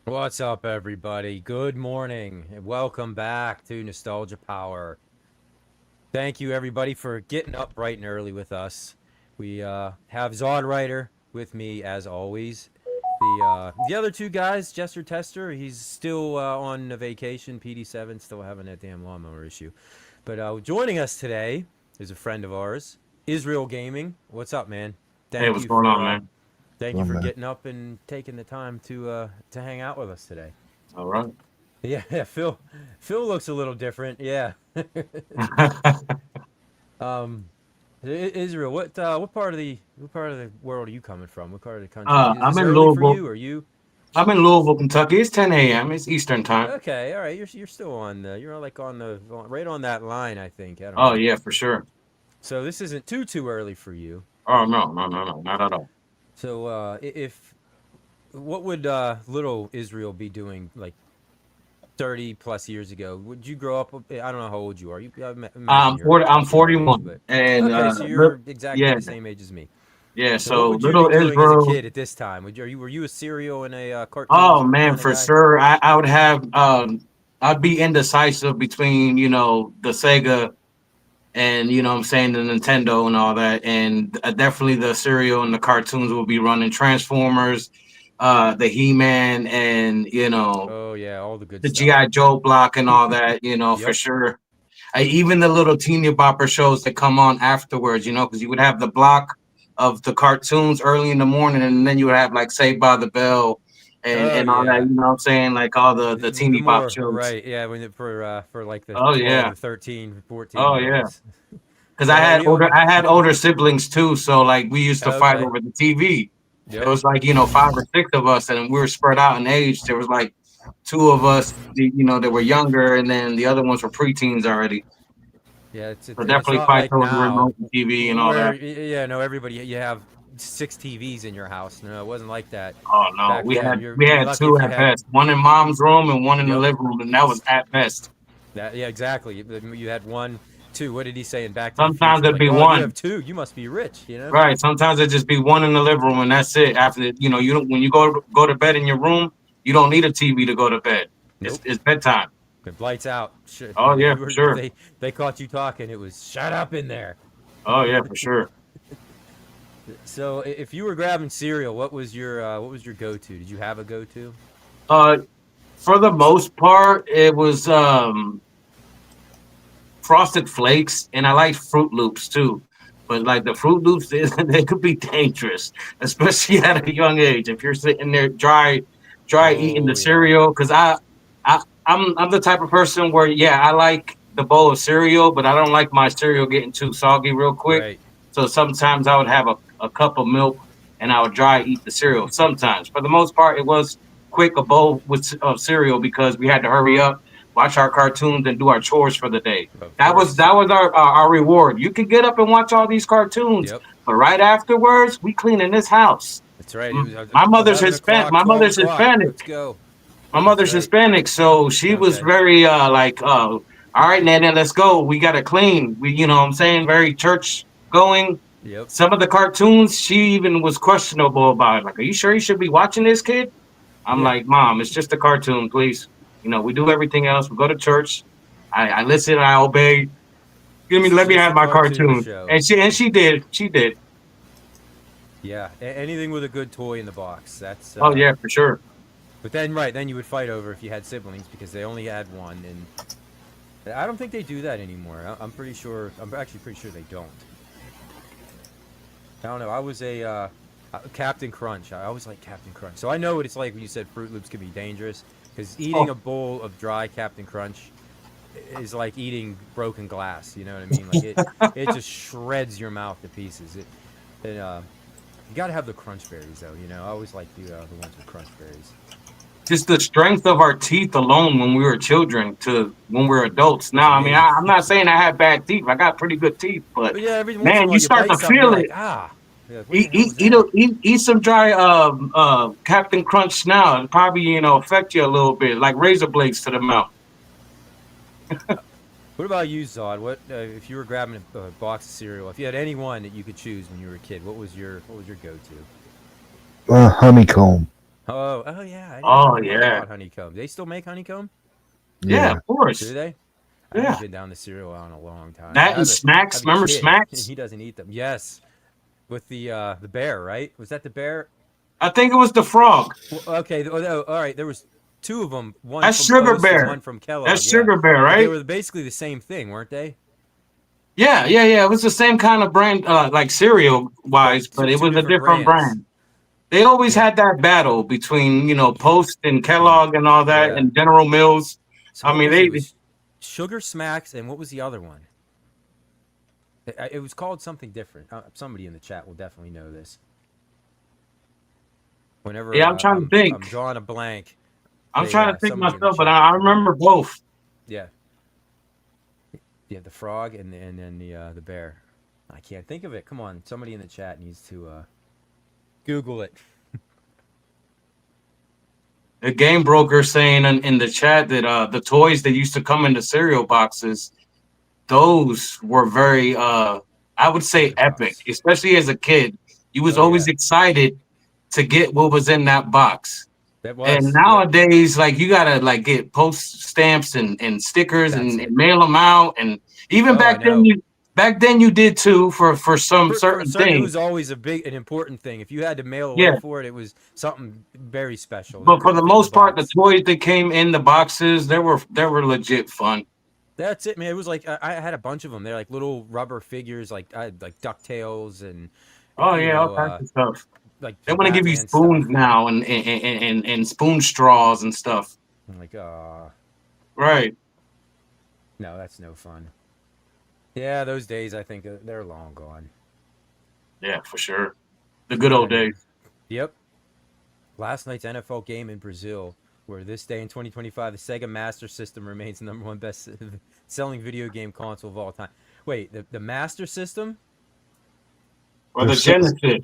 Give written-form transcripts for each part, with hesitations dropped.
What's up, everybody? Good morning and welcome back to Nostalgia Power. Thank you, everybody, for getting up bright and early with us. We have Zod Rider with me as always. The other two guys, Jester Tester, he's still on a vacation. PD7 still having that damn lawnmower issue. But joining us today is a friend of ours, Israel Gaming. What's up, man? Hey, Thank what's you going for on, man? thank you Well, for man. getting up and taking the time to hang out with us today. All right. Yeah, yeah, Phil looks a little different. Yeah. um, Israel, what part of the world are you coming from? What part of the country? Is I'm this in early for Louisville. you? Are you I'm in Louisville, Kentucky. It's 10 a.m. It's Eastern time. okay? All right, you're still on the you're like right on that line, I think. I don't Oh know. yeah, for sure. So this isn't too early for you. Oh no, no, no, no, not at all. So if what would little Israel be doing like 30 plus years ago? Would you grow up? I don't know how old you are. Imagine I'm you're 40. I'm roughly my age, 41, but and okay, so you're exactly yeah, the same age as me. yeah. So what So would you be little doing as a Israel. kid at this time? Were you a cereal and a cartoons Oh man, kind of for guy? sure. I would have. I'd be indecisive between the Sega and what I'm saying the Nintendo and all that, and definitely the cereal and the cartoons will be running Transformers, the He-Man, and Oh yeah, all the good the stuff. GI Joe block and all that, for Yep. sure. Even the little teeny bopper shows that come on afterwards, because you would have the block of the cartoons early in the morning, and then you would have like Saved by the Bell and Oh all that. yeah. You know what I'm saying? Like all the The teeny bop more shows. right, yeah, for like the Oh 12 yeah, to 13, 14 oh year yeah. olds. Because So are you I had older siblings too, so like we used to fight okay? over the TV. It Yep. was like five or six of us, and we were spread out in age. There was like two of us, that were younger, and then the other ones were preteens already. Yeah, So it's definitely not fight like over the now remote and TV and all where that. yeah, no everybody you have six TVs in your house. No, it wasn't like that Oh no, back then. we You're had lucky two if you at had best. One in mom's room and one in the yep. living room, and that was at best. That yeah, exactly. You had one, two. What did he say in Back to the Sometimes Future? it'd Like, be oh, you have one. two. You must be rich, you know? Right. Sometimes it'd just be one in the living room and that's it. After you don't when you go to bed in your room, you don't need a TV to go to bed. It's Nope. it's bedtime. If lights out. Shit. Oh If yeah, you for were if sure. they caught you talking, it was shut up in there. Oh yeah, for sure. So if you were grabbing cereal, what was your go to? Did you have a go to? Uh for the most part it was Frosted Flakes, and I like Fruit Loops too. But like the Fruit Loops, they could be dangerous, especially at a young age. If you're sitting there dry eating the Oh yeah. cereal, because I'm the type of person where yeah, I like the bowl of cereal, but I don't like my cereal getting too soggy real quick. Right. So sometimes I would have a cup of milk and I would dry eat the cereal. Sometimes, for the most part, it was quick a bowl of cereal because we had to hurry up, watch our cartoons, and do our chores for the day. Of That was course. that was our reward. You could get up and watch all these cartoons, Yep. but right afterwards, we cleaning this house. That's right. It was My mother's 11 o'clock, My 12 mother's o'clock. Hispanic. Let's go. My That's mother's right. Hispanic, so she was Okay. very all right, Nana, let's go. We gotta clean. You know what I'm saying? Very church going. Yep. Some of the cartoons, she even was questionable about it. Like, are you sure you should be watching this, kid? I'm Yeah. like, Mom, it's just a cartoon, please. We do everything else. We go to church. I listen, I obey. It's Let me just have a my cartoon cartoon. show. And she did. She did. Yeah. Anything with a good toy in the box. That's Oh yeah, for sure. But then right, then you would fight over if you had siblings because they only had one and I don't think they do that anymore. I'm pretty sure I'm actually pretty sure they don't. I don't know. I was a Captain Crunch. I always like Captain Crunch. So I know what it's like when you said Fruit Loops can be dangerous because eating Oh, a bowl of dry Captain Crunch is like eating broken glass. You know what I mean? Like it just shreds your mouth to pieces. You got to have the crunch berries though. You know, I always like the ones with crunch berries. just the strength of our teeth alone when we were children to when we're adults. It's Now, I mean, amazing. I'm not saying I had bad teeth. I got pretty good teeth, but But yeah, every once in a man, while you you start bite to something, you're feel like, it. ah. You're like, what the Eat, hell eat, was eat, a- that? eat some dry Captain Crunch now. It probably affect you a little bit, like razor blades to the mouth. What about you, Zod? What if you were grabbing a box of cereal? If you had any one that you could choose when you were a kid, what was your go-to? Honeycomb. Oh yeah, I didn't Oh know much yeah, about honeycomb. They still make honeycomb? yeah, Yeah. of Do course. they? I haven't Yeah, been down the cereal aisle in a long time. that and I Smacks. have a Remember kid, and Smacks? he doesn't eat them. Yes, with the bear, right? Was that the bear? I think it was the frog. Well, okay. All right. There was two of them, one That's from Sugar Post and Bear. one from Kellogg. That's Yeah, Sugar Bear, but they right? were basically the same thing, weren't they? Yeah, yeah, yeah. It was the same kind of brand, like cereal But wise, two, but it two was a different different brands. brand. They always Yeah. had that battle between, Post and And Kellogg and all that, yeah. and General Mills. So I what mean, was it? It they. was Sugar Smacks, and what was the other one? It was called something different. Somebody in the chat will definitely know this. Whenever Yeah, I'm trying to I'm think. drawing a blank, I'm trying to think somebody in the myself, but chat will I come up. remember both. Yeah, yeah, the frog and then the bear. I can't think of it. Come on, somebody in the chat needs to Google it. A game broker saying in the chat that the toys that used to come in the cereal boxes, those were very I would say Sugar epic, Puffs. especially as a kid. You was Oh always yeah, excited to get what was in that box. that And was. Yep, nowadays, like you gotta like get post stamps and stickers that's and it. mail them out. And even Oh, I know. back then you did too for some For certain certain, it things. was always an important thing. If you had to mail away Yeah. for it, it was something very special. It But for couldn't the fit in the most part, the box. toys that came in the boxes, they were legit fun. That's it, man. It was like I had a bunch of them. They're like little rubber figures, like I had like Ducktales and Oh yeah, all kinds of stuff. like They some want to give you Batman spoons stuff. now and spoon straws and stuff. I'm like, Right. no, that's no fun. Yeah, those days I think they're long gone. Yeah, for sure. The good I old mean, days. yep. Last night's NFL game in Brazil, where this day in 2025, the Sega Master System remains the number one best selling video game console of all time. Wait, the Master System? Or the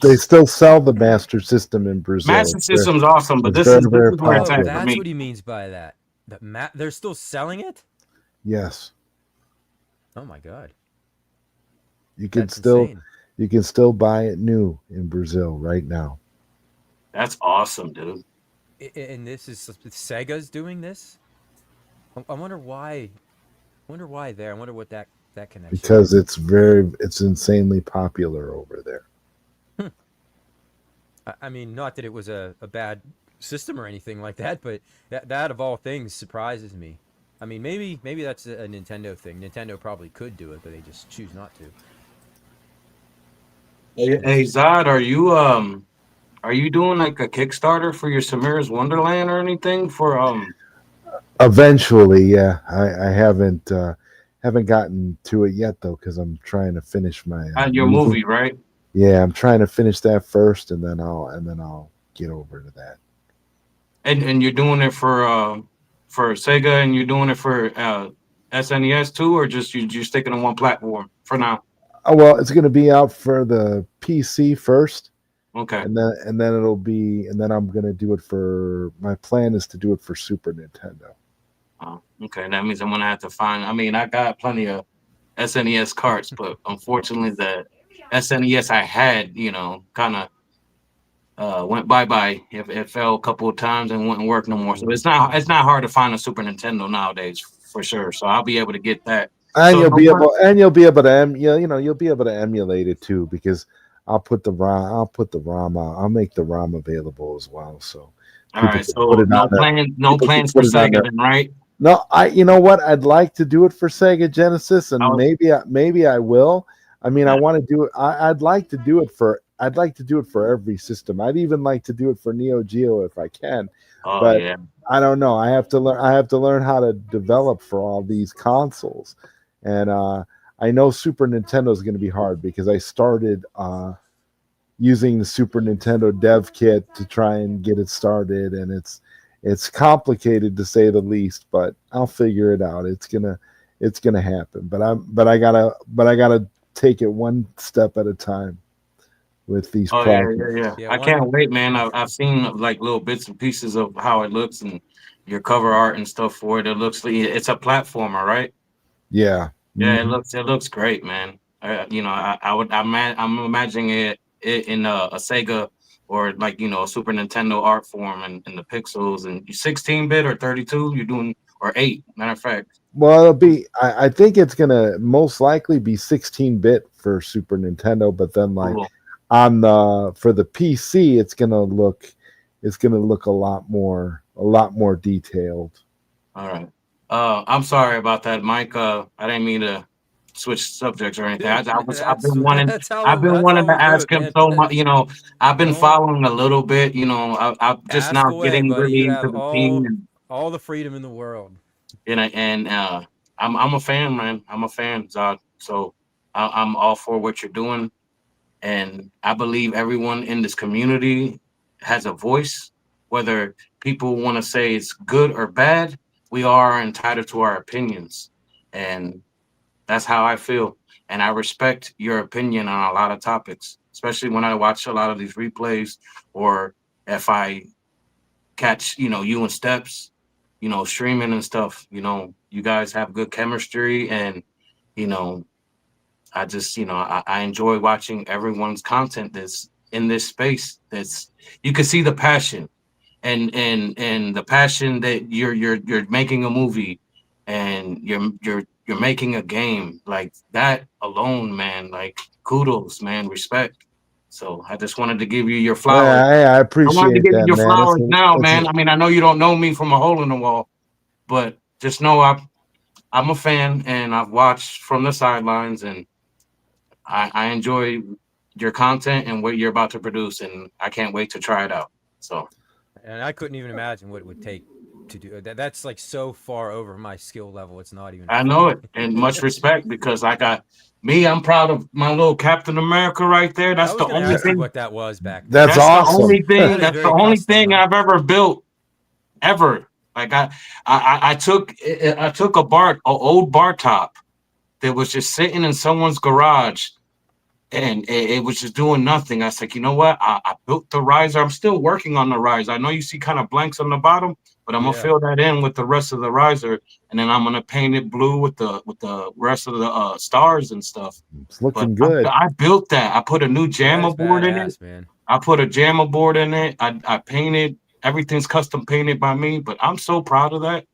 They Genesis. still sell the Master System in Brazil. Master System's awesome, but It's this very, is this very is where it's Oh, at popular. for that's me. what he means by that. They're still selling it? Yes, Oh my god, you can that's still insane. you can still buy it new in Brazil right now. That's awesome, dude. And this is Sega's doing this. I wonder why. Wonder why there. I wonder what that connection Because is. it's insanely popular over there. I mean, not that it was a bad system or anything like that, but that of all things surprises me. I mean, maybe that's a Nintendo thing. Nintendo probably could do it, but they just choose not to. Hey Zod, are you doing like a Kickstarter for your Samira's Wonderland or anything for Eventually, yeah. I haven't gotten to it yet though because I'm trying to finish my your movie, right? Yeah, I'm trying to finish that first, and then I'll get over to that. And you're doing it for Sega, and you're doing it for SNES too, or just you're sticking on one platform for now? Oh well, it's going to be out for the PC first, Okay. and then I'm going to do it for. My plan is to do it for Super Nintendo. Oh, okay. That means I'm gonna have to find. I mean, I got plenty of SNES carts, but unfortunately, the SNES I had, kind of went bye bye. It fell a couple of times and wouldn't work no more. So it's not hard to find a Super Nintendo nowadays for sure. So I'll be able to get that. And So no more. you'll be able to you'll be able to emulate it too because I'll make the ROM available as well. So All people right. can put So it on there. no People can plans for put it on Sega there. then, right? No, you know what? I'd like to do it for Sega Genesis, and I was, maybe I will. I mean, I yeah. want to do it. I'd like to do it for. I'd like to do it for every system. I'd even like to do it for Neo Geo if I can. Oh But yeah. I don't know. I have to learn. I have to learn how to develop for all these consoles, and I know Super Nintendo is going to be hard because I started using the Super Nintendo dev kit to try and get it started, and it's complicated to say the least, but I'll figure it out. It's gonna happen. But I gotta take it one step at a time with these Oh yeah, projects. yeah, yeah. Yeah, I one. can't wait, man. I've seen like little bits and pieces of how it looks and your cover art and stuff for it. It looks like it's a platformer, right? Yeah. Yeah, Mhm. it looks great, man. I'm imagining it in a Sega or like, Super Nintendo art form and the pixels, and 16-bit or 32, you're doing, or 8, matter of fact. Well, it'll be. I think it's gonna most likely be 16-bit for Super Nintendo, but then like Cool. on the for the PC, it's gonna look a lot more detailed. All right. I'm sorry about that, Mike. I didn't mean to switch subjects or anything. Dude, I've been wanting, that's I've been how wanting we to do ask it, him man. so much. I've been Don't following a little bit. I'm just ask now away, getting buddy. really You into have the scene, and all the freedom in the world. I'm a fan, man. I'm a fan, Zod. So I'm all for what you're doing, and I believe everyone in this community has a voice. Whether people want to say it's good or bad, we are entitled to our opinions, and that's how I feel. And I respect your opinion on a lot of topics, especially when I watch a lot of these replays, or if I catch, you and Steps, streaming and stuff. You guys have good chemistry, and you know, I just, I enjoy watching everyone's content that's in this space. That's, you can see the passion, and the passion that you're making a movie, and you're making a game like that alone, man. Like, kudos, man, respect. So I just wanted to give you your flowers. I I wanted to appreciate give you that, your man. flowers now, It's man. I mean, I know you don't know me from a hole in the wall, but just know I'm a fan, and I've watched from the sidelines, and I enjoy your content and what you're about to produce, and I can't wait to try it out. So And I couldn't even imagine what it would take to do that. That's like so far over my skill level. It's not even I know funny. it, and much respect, because I got me. I'm proud of my little Captain America right there. I That's was the gonna only ask you thing. what that was back there. that's That's the awesome. only thing. That is That's the very only custom, thing huh? I've ever built ever. Like I took a old bar top that was just sitting in someone's garage, and it was just doing nothing. I was like, you know what? I built the riser. I'm still working on the riser. I know you see kind of blanks on the bottom, but I'm gonna Yeah. fill that in with the rest of the riser, and then I'm gonna paint it blue with the rest of the stars and stuff. It's But looking good. I built that. I put a new That is JAMA board in it. badass, man. I put a JAMA board in it. I painted, everything's custom painted by me. But I'm so proud of that.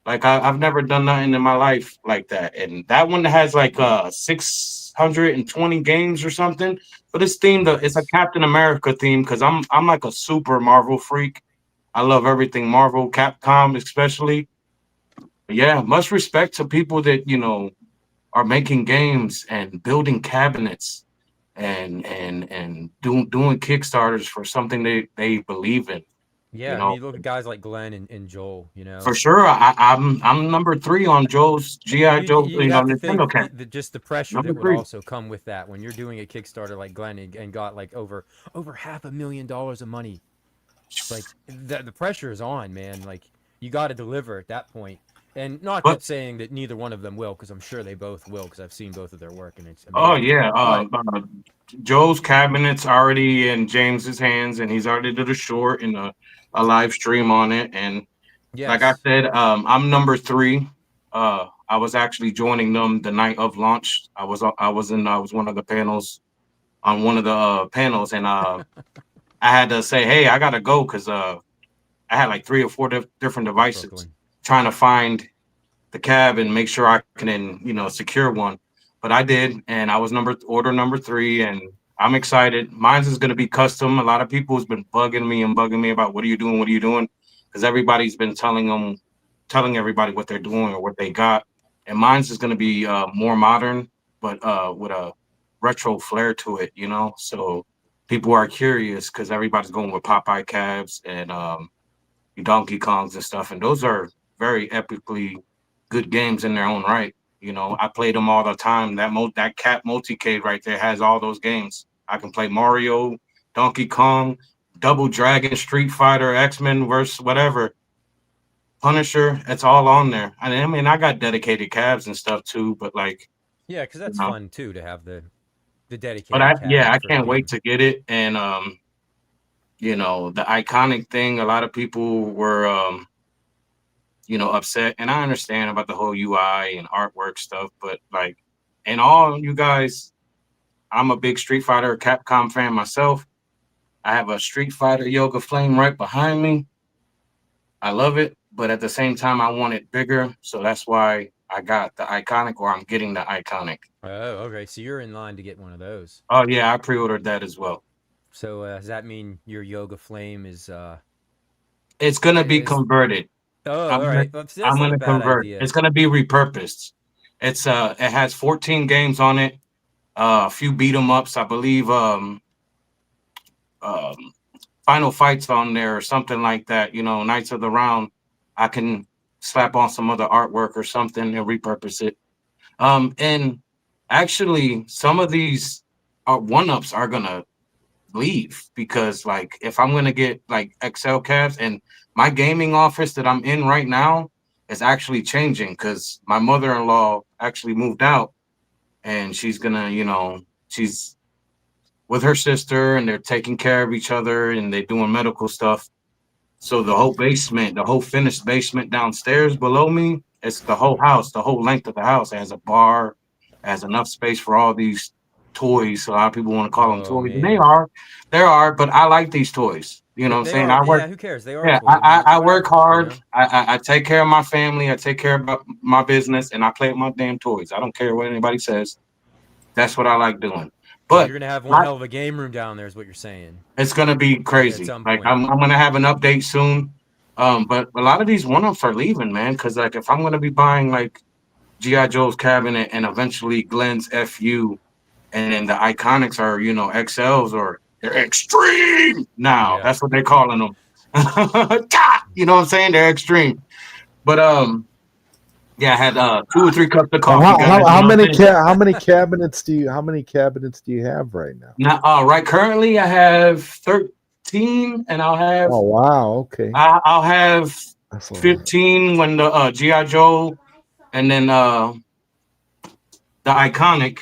Like, I've never done nothing in my life like that. And that one has like 620 games or something. But it's themed. It's a Nice. Captain America theme, because I'm like a super Marvel freak. I love everything Marvel, Capcom especially. But yeah, much respect to people that are making games and building cabinets, and doing Kickstarters for something they believe in. You Yeah, I mean, know, you look at guys like Glenn and Joel. for sure. I'm number 3 on Joe's GI Joe, You have to think Nintendo cap. just the pressure Number that would 3. also come with that when you're doing a Kickstarter like Glenn and got like over $500,000 of money. Like the pressure is on, man. Like you got to deliver at that point. And not But that saying that neither one of them will, because I'm sure they both will, because I've seen both of their work and it's oh amazing. yeah, But Joe's cabinet's already in James's hands, and he's already did a short and a live stream on it. And like I yes, said, I'm number 3. I was actually joining them the night of launch. I was one of the panels, on one of the panels, and I had to say, hey, I gotta go, because I had like 3 or 4 different devices Brooklyn. trying to find the cab and make sure I can, secure one. But I did, and I was order number 3, and I'm excited. Mine's is gonna be custom. A lot of people has been bugging me about, what are you doing? What are you doing? Because everybody's been telling everybody what they're doing or what they got. And mine's is gonna be more modern, but with a retro flair to it, So people are curious, because everybody's going with Popeye cabs and Donkey Kongs and stuff, and those are very epically good games in their own right. I play them all the time. That cat multicade right there has all those games. I can play Mario, Donkey Kong, Double Dragon, Street Fighter, X-Men versus whatever, Punisher. It's all on there. I mean, I got dedicated cabs and stuff too, but like, Yeah, because you that's know, fun too to have the but dedicated I cabinet for a can't wait game. to get it. And the iconic thing, a lot of people were upset. And I understand about the whole UI and artwork stuff, but like, and all you guys, I'm a big Street Fighter Capcom fan myself. I have a Street Fighter Yoga Flame right behind me. I love it, but at the same time, I want it bigger. So that's why I got the Iconic, or I'm getting the Iconic. Oh, okay. So you're in line to get one of those. Oh yeah, I pre-ordered that as well. So does that mean your Yoga Flame is It's gonna be is converted. oh, I'm all gonna right. Well, see, I'm that's not a gonna bad convert. idea. It's gonna be repurposed. It has 14 games on it. A few beat 'em ups, I believe. Um, Final Fights on there or something like that. You know, Knights of the Round. I can slap on some other artwork or something and repurpose it. And actually, some of these one ups are gonna leave because, like, if I'm gonna get like XL cabs, and my gaming office that I'm in right now is actually changing because my mother-in-law actually moved out, and she's gonna, she's with her sister, and they're taking care of each other, and they're doing medical stuff. So the whole basement, the whole finished basement downstairs below me, it's the whole house, the whole length of the house. It has a bar, it has enough space for all these toys. So a lot of people want to call them Oh toys, and man. they are. But I like these toys. You know what I'm They saying? are, I work, yeah, who cares? They are yeah, toys. I mean, I work whatever, you hard. know. I take care of my family. I take care of my business, and I play with my damn toys. I don't care what anybody says. That's what I like doing. So But you're gonna have one like, hell of a game room down there, is what you're saying. it's gonna be At crazy. some Like point. I'm gonna have an update soon. But a lot of these one-ups are leaving, man. Because like if I'm gonna be buying like GI Joe's cabinet and eventually Glenn's FU, and then the Iconics are XLs, or they're extreme now. Yeah. That's what they're calling them. You know what I'm saying? They're extreme. But yeah, I had 2 or 3 cups of Well, coffee, guys. You know what I'm saying? how many cabinets do you have right now? Now, right currently I have 13, and Oh wow, okay, I'll have that's a lot. 15 when the GI Joe, and then the Iconic.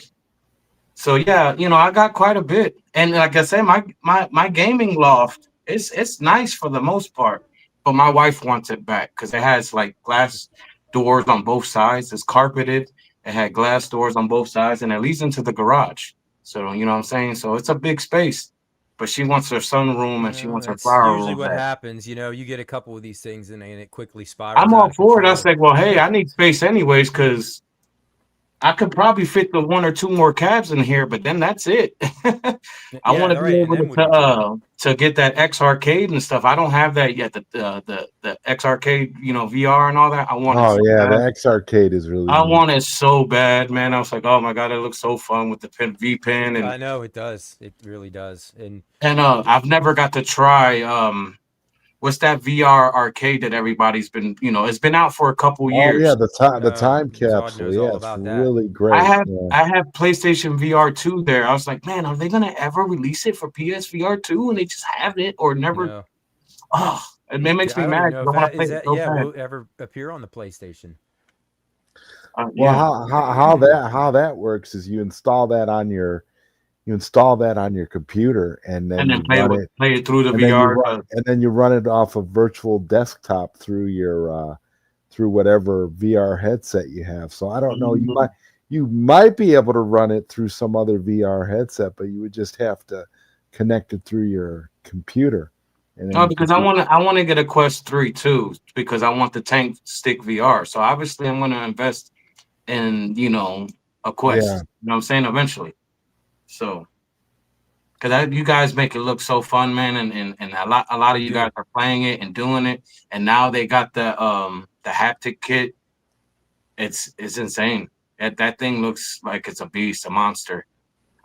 So yeah, I got quite a bit, and like I said, my gaming loft, it's nice for the most part, but my wife wants it back because it has like glass doors on both sides. It's carpeted. It had glass doors on both sides, and it leads into the garage. So you know what I'm saying. So it's a big space, but she wants her sunroom and she Well, wants her that's flower usually room what back. happens. You know, you get a couple of these things and it quickly spirals I'm out all of for it. I was control. like, well, hey, I need space anyways because I could probably fit the 1 or 2 more cabs in here, but then that's it. I Yeah, want to all be right, and able then what do you do? to get that X arcade and stuff. I don't have that yet. The X arcade, VR and all that. I want it Oh so yeah, the bad. X Arcade is really I neat. want it so bad, man. I was like, oh my god, it looks so fun with the V pin, I and know it does. It really does. And I've never got to try what's that VR arcade that everybody's been, it's been out for a couple Oh yeah, years. the time Zod capsule. knows Yeah, all it's about that. really I great. have Yeah. I have PlayStation VR 2 there. I was like, man, are they gonna ever release it for PSVR 2? And they just have it or never. No, Oh, it makes me I don't even mad know because if I want that to play is it that. so Yeah, bad. will it ever appear on the PlayStation? Well, Yeah. how that works is you install that on your computer, and And then then you run it, play it through the and then VR. you run it off a virtual desktop through your through whatever VR headset you have. So I don't know. You might be able to run it through some other VR headset, but you would just have to connect it through your computer, and then No, you could. because I want to get a Quest 3 too, because I want the Tank Stick VR. So obviously I'm gonna invest in, a Yeah, Quest. You know what I'm saying? Eventually. So because you guys make it look so fun, man, and a lot of We you guys do. are playing it and doing it, and now they got the haptic kit. It's insane. That thing looks like it's a beast, a monster.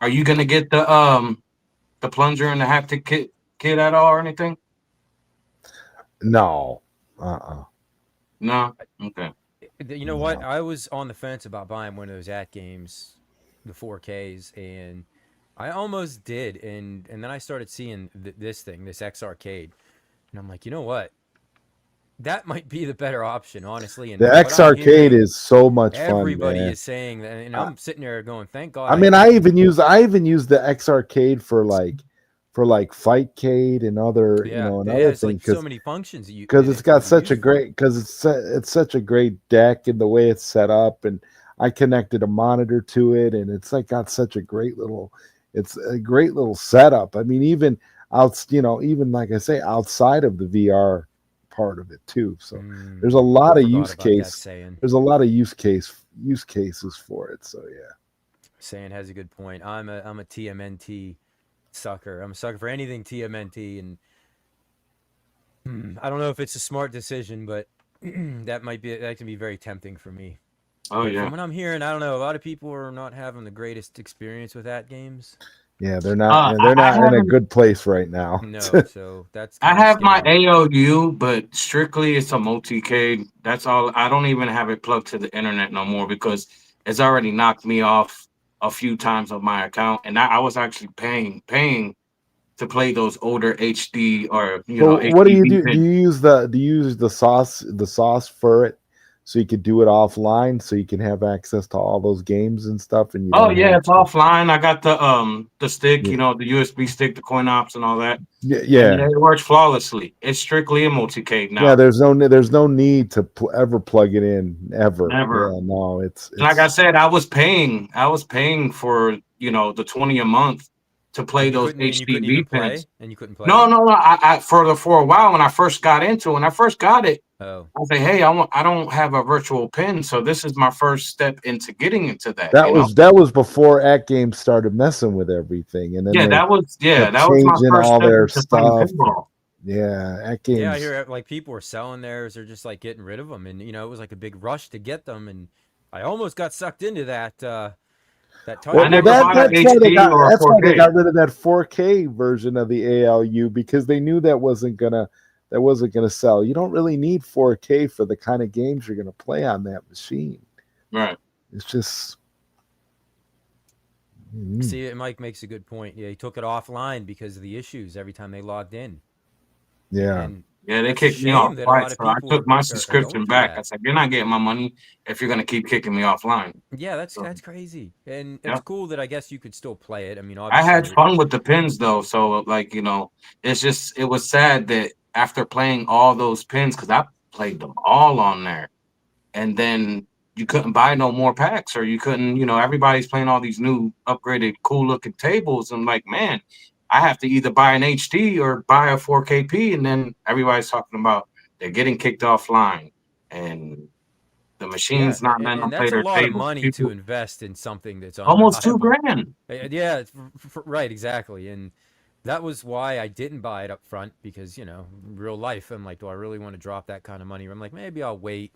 Are you gonna get the plunger and the haptic kit at all or anything? no, uh-uh, No. Okay. You know what? no. I was on the fence about buying one of those at games, the 4Ks, and I almost did, and then I started seeing this thing, this X Arcade, and I'm like, you know what? That might be the better option, honestly. And The from what X I'm Arcade hearing, is so much fun, everybody man. is saying that, and I'm sitting there going, "Thank God I I mean, didn't." I even use the X Arcade for like Fightcade and other Yeah, and yeah. other It's things like so many functions because it's it got can be such a used for. great it's such a great deck and the way it's set up, and I connected a monitor to it, and it's like got such a great little setup. I mean, even even like I say, outside of the VR part of it too. So there's a I lot of forgot use about that case. saying. There's a lot of use cases for it. So yeah. Saying has a good point. I'm a TMNT sucker. I'm a sucker for anything TMNT, and I don't know if it's a smart decision, but that can be very tempting for me. Oh But yeah. from what I'm hearing, I don't know. A lot of people are not having the greatest experience with that games. Yeah, they're not I in a haven't. good place right now. No, so that's I kind of have my scaring me. ALU, but strictly it's a multicade. That's all. I don't even have it plugged to the internet no more because it's already knocked me off a few times on my account, and I was actually paying to play those older HD or But what do you HDB do? pins. Do you use the sauce for it so you could do it offline so you can have access to all those games and stuff and you Oh don't yeah, have it's to. offline. I got the stick, Yeah, the USB stick, the coin ops, and all that, yeah, and yeah. yeah, it works flawlessly. It's strictly a multicade Yeah, now. there's no need to ever plug it in ever. Never. Yeah, no, Like I said, I was paying for the 20 a month to play those And you couldn't even HDB pins. play, and you couldn't play. No, I for a while when I first got it, Oh, I was like, hey, I don't have a virtual pin, so this is my first step into getting into that was before At Games started messing with everything, and then Yeah, they that kept was my changing first all step their into playing stuff. pinball. Yeah, At yeah. I Games. hear like people were selling theirs. They're just like getting rid of them, and it was like a big rush to get them. And I almost got sucked into that I Well, target well, never that bought an machine. HD or a that's why they 4K. got rid of that 4K version of the ALU because they knew that wasn't gonna sell. You don't really need 4K for the kind of games you're gonna play on that machine. Right. It's just See, Mike makes a good point. Yeah, he took it offline because of the issues every time they logged in, yeah. and Yeah, they that's a kicked me off shame that a lot twice, of so I people took my are going subscription through back. I that. said, you're not getting my money if you're gonna keep kicking me offline. Yeah, that's So, that's crazy, and it's yeah. cool that I guess you could still play it. I mean, I obviously, had fun with the pins though, so like it was sad that after playing all those pins, because I played them all on there, and then you couldn't buy no more packs, or you couldn't, everybody's playing all these new upgraded, cool looking tables. I'm like, man, I have to either buy an HD or buy a 4KP, and then everybody's talking about they're getting kicked offline, and the yeah, machine's not letting and them play that's a their lot of tables. money to People invest in something that's almost two unreliable. grand. Yeah, right, exactly, and that was why I didn't buy it up front because real life. I'm like, do I really want to drop that kind of money? I'm like, maybe I'll wait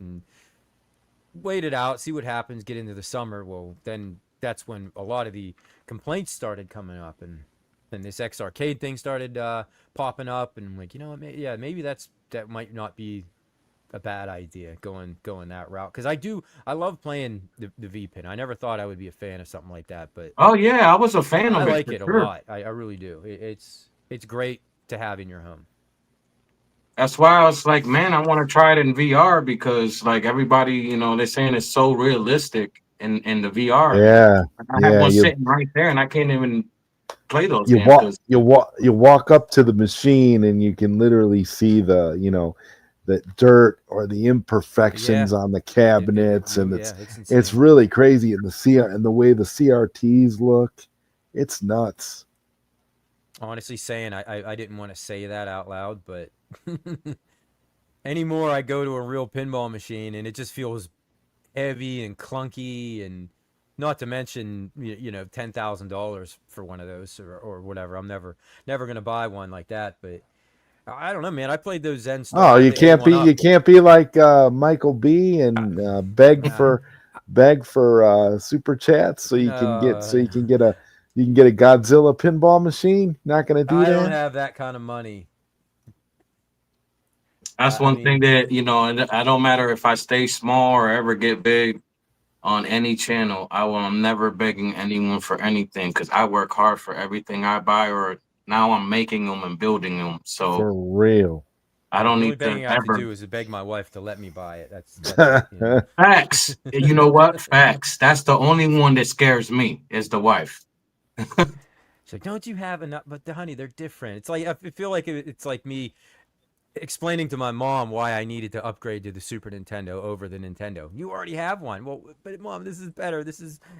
it out, see what happens, get into the summer. Well, then that's when a lot of the complaints started coming up, and then this X Arcade thing started popping up, and I'm like, yeah, maybe that might not be a bad idea going that route because I love playing the V pin. I never thought I would be a fan of something like that, but Oh yeah, I was a fan I of it like for it a sure. lot. I really do. It's great to have in your home. That's why I was like, man, I want to try it in VR because like everybody, they're saying it's so realistic in the VR. Yeah. I have Yeah. one You sitting right there, and I can't even play those you games walk because you walk up to the machine and you can literally see the dirt or the Yeah. imperfections on the cabinets, and Yeah, it's it's insane. really crazy. And the way the CRTs look, it's nuts. Honestly, saying I didn't want to say that out loud, but anymore I go to a real pinball machine and it just feels heavy and clunky, and not to mention $10,000 for one of those or whatever. I'm never gonna buy one like that, but I don't know, man. I played those Zen Oh, Star, the A1 you up. can't be like Michael B and Uh, beg for super chats so you can get no, a Godzilla pinball machine. Not gonna do I don't that. have that kind of money. that's I one thing mean, that and I don't matter if I stay small or ever get big on any channel. I'm never begging anyone for anything because I work hard for everything I buy, or now I'm making them and building them. So For real. I yeah, don't the only need to begging I have to ever. do is to beg my wife to let me buy it. That's it. Facts. You know what? Facts. That's the only one that scares me is the wife. She's like, "Don't you have enough?" But honey, they're different. It's like I feel like it's like me explaining to my mom why I needed to upgrade to the Super Nintendo over the Nintendo. You already have one. Well, but mom, this is better.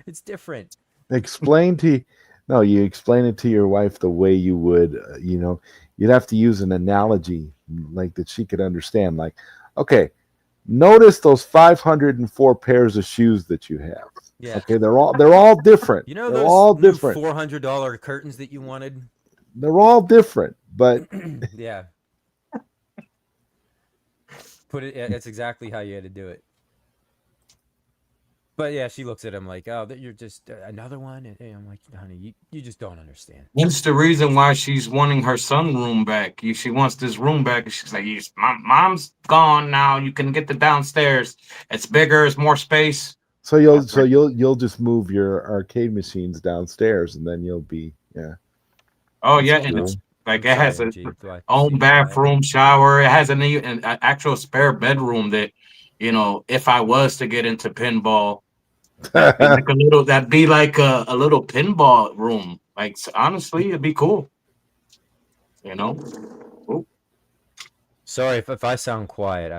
It's different. explain to No, you explain it to your wife the way you would, you'd have to use an analogy like that she could understand. Like, okay, notice those 504 pairs of shoes that you have. Yeah. Okay, they're all different. You know they're those all new different. $400 curtains that you wanted? They're all different, but Yeah. That's exactly how you had to do it. But yeah, she looks at him like, "Oh, you're just another one." And I'm like, "Honey, you just don't understand." That's the reason why she's wanting her son room back. She wants this room back, and she's like, yes, mom's gone now. You can get the downstairs. It's bigger. It's more space. so you'll just move your arcade machines downstairs, and then you'll be Oh That's yeah, and cool. it's like I'm it has sorry, a MG. Do I seem own quiet? bathroom, shower. It has an actual spare bedroom that, if I was to get into pinball, that'd be like a little pinball room. Like honestly, it'd be cool. Ooh. Sorry if I sound quiet.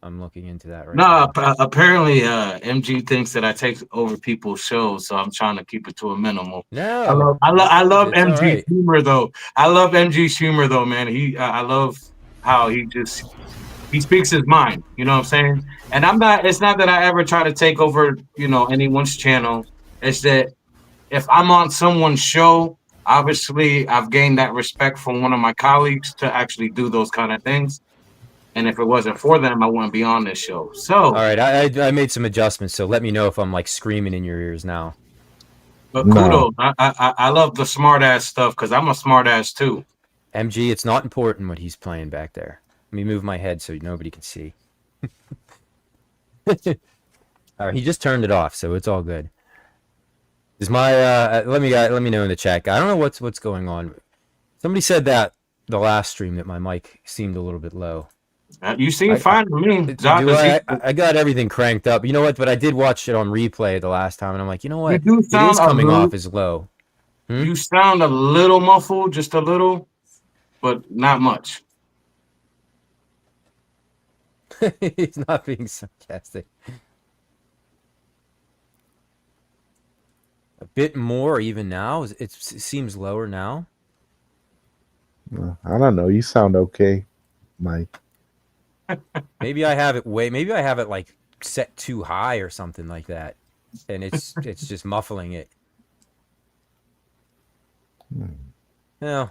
I'm looking into that right No, now. apparently, MG thinks that I take over people's shows, so I'm trying to keep it to a minimal. No, I love it's all MG right. humor though. I love MG humor though, man. I love how he speaks his mind. You know what I'm saying? And it's not that I ever try to take over, anyone's channel. It's that if I'm on someone's show, obviously I've gained that respect from one of my colleagues to actually do those kind of things. And if it wasn't for them, I wouldn't be on this show. So, All right, I made some adjustments, so let me know if I'm like screaming in your ears now. but No. kudos. I love the smart ass stuff because I'm a smart ass too. MG, it's not important what he's playing back there. Let me move my head so nobody can see. All right, he just turned it off, so it's all good. Is my let me know in the chat. I don't know what's going on. Somebody said that the last stream that my mic seemed a little bit low. You seem fine to me. I got everything cranked up. You know what? But I did watch it on replay the last time, and I'm like, you know what? do It sound is coming off as low. You sound a little muffled, just a little, but not much. He's not being sarcastic. A bit more even now. It seems lower now. I don't know. You sound okay, Mike. Maybe I have it maybe I have it like set too high or something like that, and it's just muffling it. No,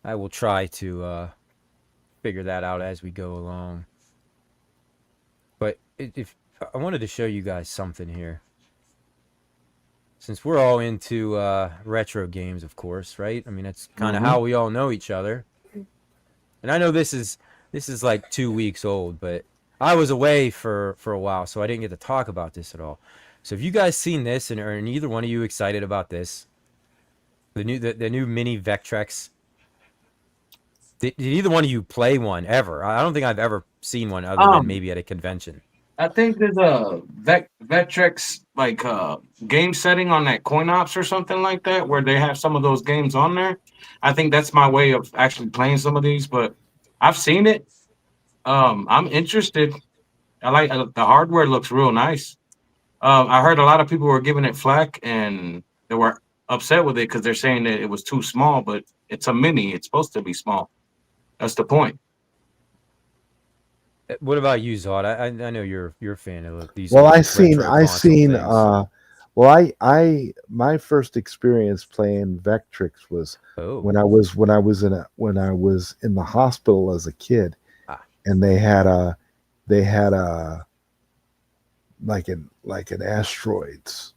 I will try to figure that out as we go along. But if I wanted to show you guys something here, since we're all into retro games, of course, right? I mean, that's kind of how we all know each other. And I know this is like 2 weeks old, but I was away for a while, so I didn't get to talk about this at all. So have you guys seen this, and are neither one of you excited about this? The new mini Vectrex. Did either one of you play one ever? I don't think I've ever seen one other than maybe at a convention. I think there's a Vectrex like game setting on that CoinOps or something like that, where they have some of those games on there. I think that's my way of actually playing some of these, but I've seen it. I'm interested. I like the hardware looks real nice. I heard a lot of people were giving it flack and they were upset with it because they're saying that it was too small, but it's a mini. It's supposed to be small. That's the point. What about you, Zod? I know you're a fan of these. Well, I seen my first experience playing Vectrex was when I was in the hospital as a kid, and they had a like an asteroids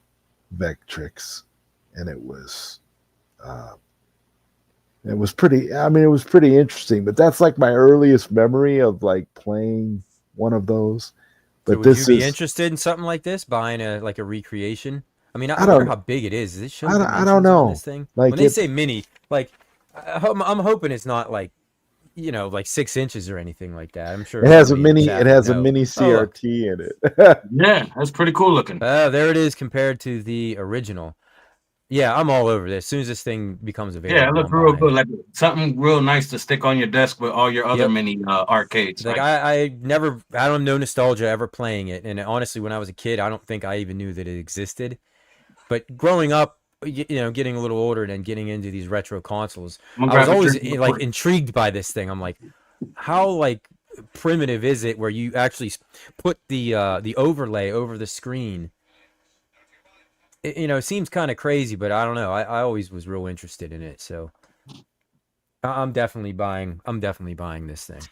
Vectrex, and it was pretty. I mean, it was pretty interesting. But that's like my earliest memory of like playing one of those. But so would you be interested in something like this, buying a recreation? I mean, I wonder how big it is. Does it show I don't know. This thing? Like when they say mini, like I'm hoping it's not like like 6 inches or anything like that. I'm sure it has a mini. It has a mini CRT in it. Yeah, that's pretty cool looking. There it is compared to the original. Yeah, I'm all over this. As soon as this thing becomes available. Yeah, it looks real good. Like something real nice to stick on your desk with all your other mini arcades. Like I don't know nostalgia ever playing it. And honestly, when I was a kid, I don't think I even knew that it existed. But growing up, getting a little older and then getting into these retro consoles, I'm gonna I was grab a always drink real like quick. intrigued by this thing. I'm like, how like primitive is it where you actually put the overlay over the screen? It seems kind of crazy, but I don't know. I always was real interested in it, so I'm definitely buying. I'm definitely buying this thing.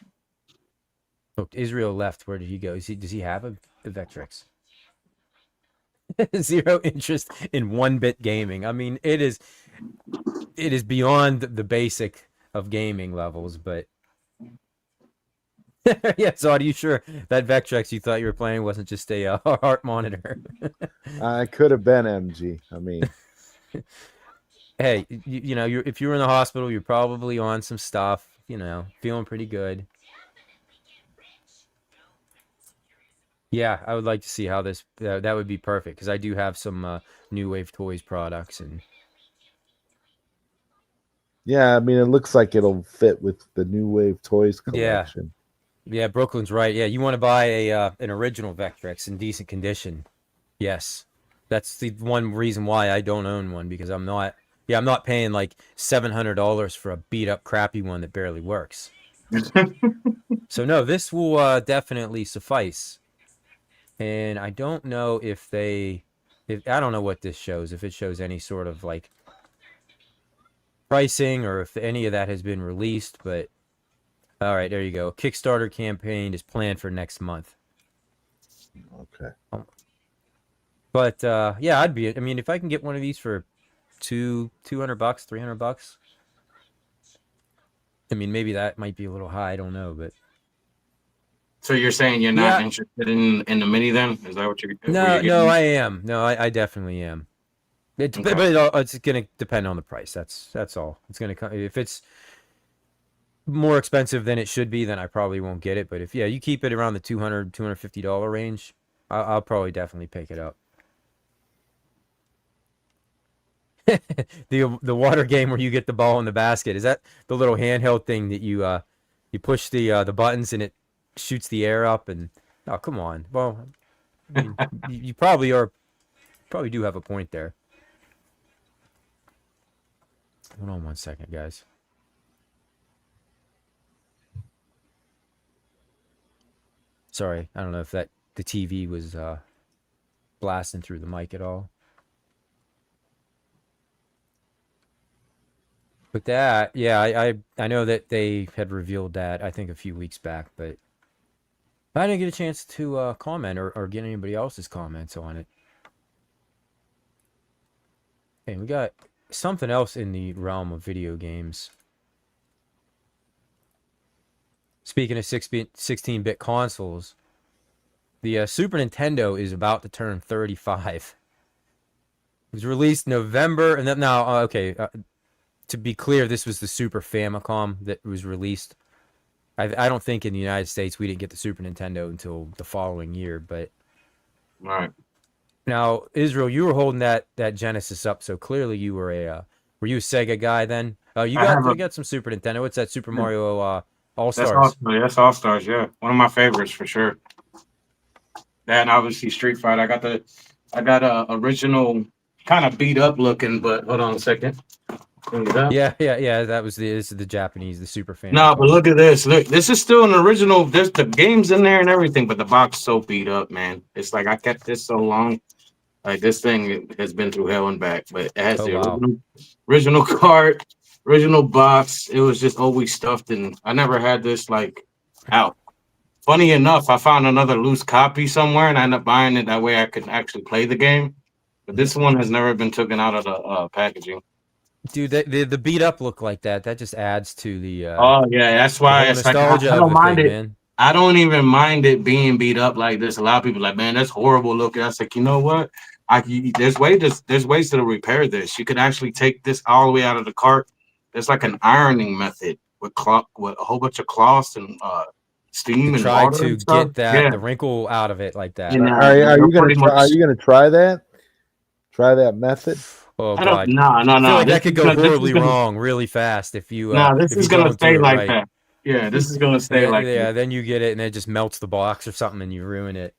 Look, Israel left. Where did he go? Does he have a Vectrex? Zero interest in 1-bit gaming. I mean, it is beyond the basic of gaming levels, but yeah. So, are you sure that Vectrex you thought you were playing wasn't just a heart monitor? I could have been MG. I mean, Hey, if you were in the hospital, you're probably on some stuff. Feeling pretty good. Yeah, I would like to see how this. That would be perfect because I do have some New Wave Toys products and. yeah, I mean, it looks like it'll fit with the New Wave Toys Yeah, collection. yeah, Brooklyn's right. Yeah, you want to buy an original Vectrex in decent condition. Yes, that's the one reason why I don't own one because I'm not. Yeah, I'm not paying like $700 for a beat up, crappy one that barely works. So no, this will definitely suffice. And I don't know if I don't know what this shows. If it shows any sort of like pricing or if any of that has been released, but all right, there you go. Kickstarter campaign is planned for next month. Okay. But yeah, I mean, if I can get one of these for $200, $300, I mean, maybe that might be a little high. I don't know, but So you're saying you're not interested in the mini then? Is that what you're? no, I am. No, I definitely am. Okay. But it's gonna depend on the price. That's all. It's gonna come if it's more expensive than it should be, then I probably won't get it. But if you keep it around the $250 range, I'll probably definitely pick it up. The water game where you get the ball in the basket, is that the little handheld thing that you push the buttons and it shoots the air up and oh come on. Well, I mean, you probably do have a point there. Hold on one second, guys. Sorry, I don't know if the TV was blasting through the mic at all. But that, yeah, I know that they had revealed that I think a few weeks back, but I didn't get a chance to comment or get anybody else's comments on it. Okay, we got something else in the realm of video games. Speaking of 16-bit consoles, the Super Nintendo is about to turn 35. It was released November, and then now, okay, to be clear, this was the Super Famicom that was released. I don't think in the United States we didn't get the Super Nintendo until the following year, but All right. now Israel, you were holding that Genesis up, so clearly you were were you a Sega guy then? Oh, you got some Super Nintendo. What's that Super Mario All Stars? That's All Stars. Yeah, one of my favorites for sure. That and obviously Street Fighter. I got a original, kind of beat up looking, but hold on a second. Bring it up. Yeah. This is the Japanese, the Super Famicom. No, but look at this. Look, this is still an original. There's the games in there and everything, but the box so beat up, man. It's like I kept this so long. Like this thing has been through hell and back, but it has original card, original box. It was just always stuffed, and I never had this like out. Funny enough, I found another loose copy somewhere, and I ended up buying it. That way, I could actually play the game. But this one has never been taken out of the packaging. Dude, the beat up look like that just adds to the Oh yeah, that's why it's like I don't mind it. Man. I don't even mind it being beat up like this. A lot of people are like, man, that's horrible looking. I was like, you know what? There's ways to repair this. You could actually take this all the way out of the cart. There's like an ironing method with a whole bunch of cloths and steam and try water to and stuff. Get that the wrinkle out of it like that. Are you gonna try that? Try that method? Oh god, no. I feel like that could go horribly wrong really fast if you. No, this is gonna stay like that. Yeah, this is gonna stay like that. Then you get it and it just melts the box or something and you ruin it.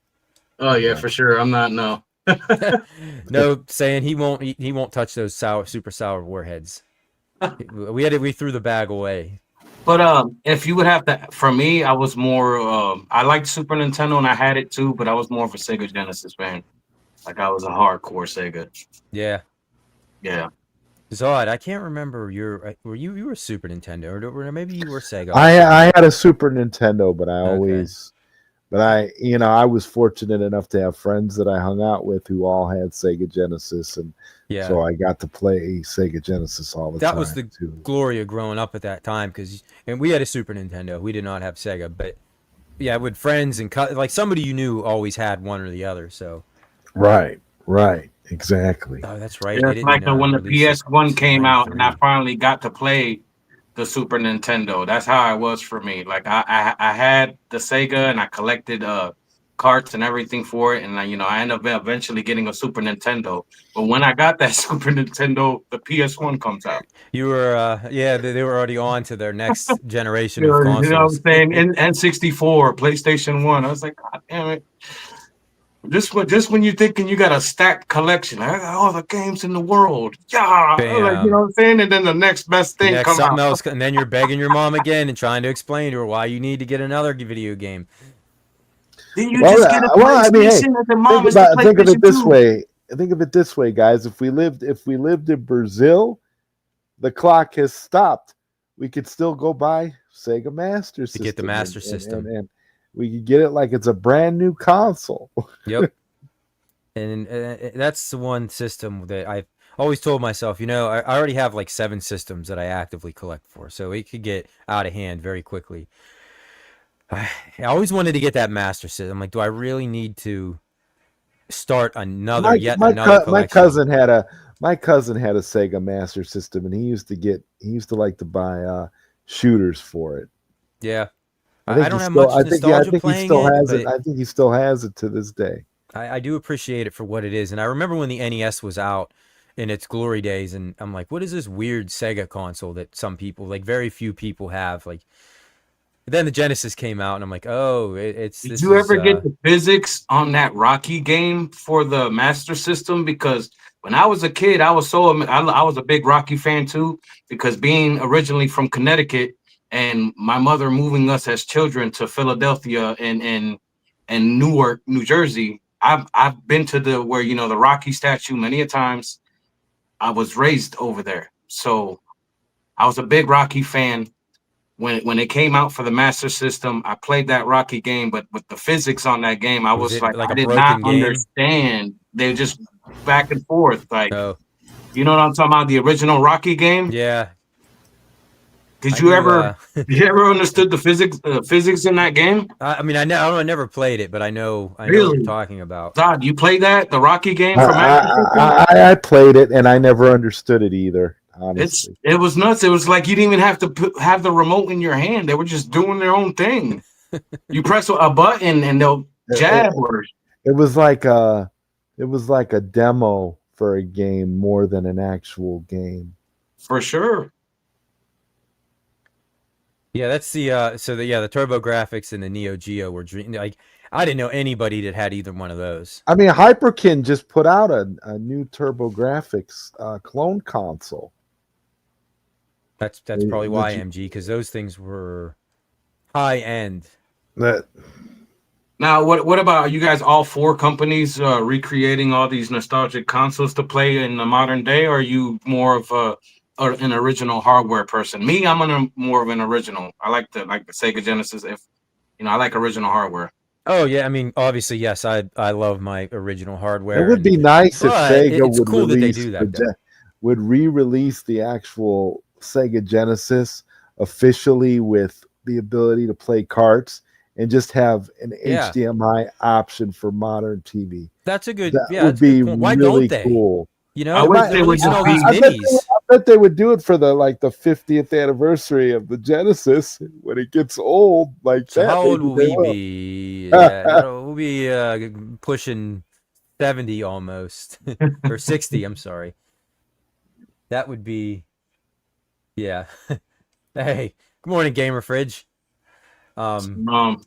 Oh yeah, for sure. I'm not no. No, saying he won't touch those super sour warheads. We threw the bag away. But if you would have to, for me, I was more. I liked Super Nintendo and I had it too, but I was more of a Sega Genesis fan. Like I was a hardcore Sega. Yeah. Yeah. Zod, I can't remember you were Super Nintendo or maybe you were Sega also. I had a Super Nintendo, but Okay. I was fortunate enough to have friends that I hung out with who all had Sega Genesis, and Yeah. so I got to play Sega Genesis all the That time was the too. glory of growing up at that time and we had a Super Nintendo. We did not have Sega, but yeah, with friends and like somebody you knew always had one or the other. So, Right, exactly. oh, that's right. Yeah, They it's didn't like when the release it PS1 till came out and I '93. finally got to play the Super Nintendo. That's how it was for me. Like I had the Sega and I collected carts and everything for it, and I ended up eventually getting a Super Nintendo. But when I got that Super Nintendo, the PS1 comes out. You were, yeah, they were already on to their next generation of You know what I'm consoles. saying? N64, PlayStation 1. I was like, God damn it. Just when you're thinking you got a stacked collection, I got all the games in the world. Yeah. Like, you know Bam. what I'm saying? And then the next best thing Next, come something out. else, and then you're begging your mom again and trying to explain to her why you need to get another video game. Then you just get a I mean, hey, PlayStation and the mom is the think of it PlayStation this 2. way. Think of it this way, guys. If we lived in Brazil, the clock has stopped. We could still go buy Sega Master To get the System, Master System. and we could get it like it's a brand new console. Yep. And that's the one system that I've always told myself, I already have like 7 systems that I actively collect for, so it could get out of hand very quickly. I always wanted to get that Master System. I'm like, do I really need to start yet another My collection? cousin had a Sega Master System, and he used to like to buy shooters for it. Yeah. I don't have much I nostalgia think he playing still it, has it. but I think he still has it to this day. I do appreciate it for what it is. And I remember when the NES was out in its glory days, and I'm like, what is this weird Sega console that some people, like very few people have? Like, then the Genesis came out, and I'm like, oh, Did this you is ever get the physics on that Rocky game for the Master System? Because when I was a kid, I was a big Rocky fan too. Because being originally from Connecticut and my mother moving us as children to Philadelphia and Newark, New Jersey, I've been to the Rocky statue many a times. I was raised over there, so I was a big Rocky fan when it came out for the Master System. I played that Rocky game, but with the physics on that game, I was was it like, like I a did not broken game? understand. They just back and forth, like, Oh, you know what I'm talking about? The original Rocky game. yeah. Did I you knew. ever, did you ever understood the physics in that game? I mean, I never played it, but I know what you're Really, talking about. Todd? You played the Rocky game for Master System? I played it, and I never understood it either. Honestly, It was nuts. It was like you didn't even have to have the remote in your hand. They were just doing their own thing. You press a button and they'll it, jab or it was like a demo for a game more than an actual game. for sure. Yeah, that's the Turbo Graphics and the Neo Geo were like I didn't know anybody that had either one of those. I mean, Hyperkin just put out a new TurboGrafx clone console. That's probably why MG, because those things were high end. That Now, what about you guys? All 4 companies recreating all these nostalgic consoles to play in the modern day? Or are you more of an original hardware person? Me, more of an original. I like the Sega Genesis. If I like original hardware. Oh yeah, I mean obviously yes, I love my original it hardware, would be nice if but Sega it's cool that they do that though. would re-release the actual Sega Genesis officially with the ability to play carts and just have an Yeah, HDMI option for modern TV. that's a good That yeah, would that's a good be point. Why don't really they? cool. I wish They're they would releasing just all these be. minis. I bet they would do it for the 50th anniversary of the Genesis when it gets old like So that. how old Maybe will they we will. be? Yeah, we'll be pushing 70 almost or 60. I'm sorry. That would be yeah. Hey, good morning, Gamer Fridge. Um, Um,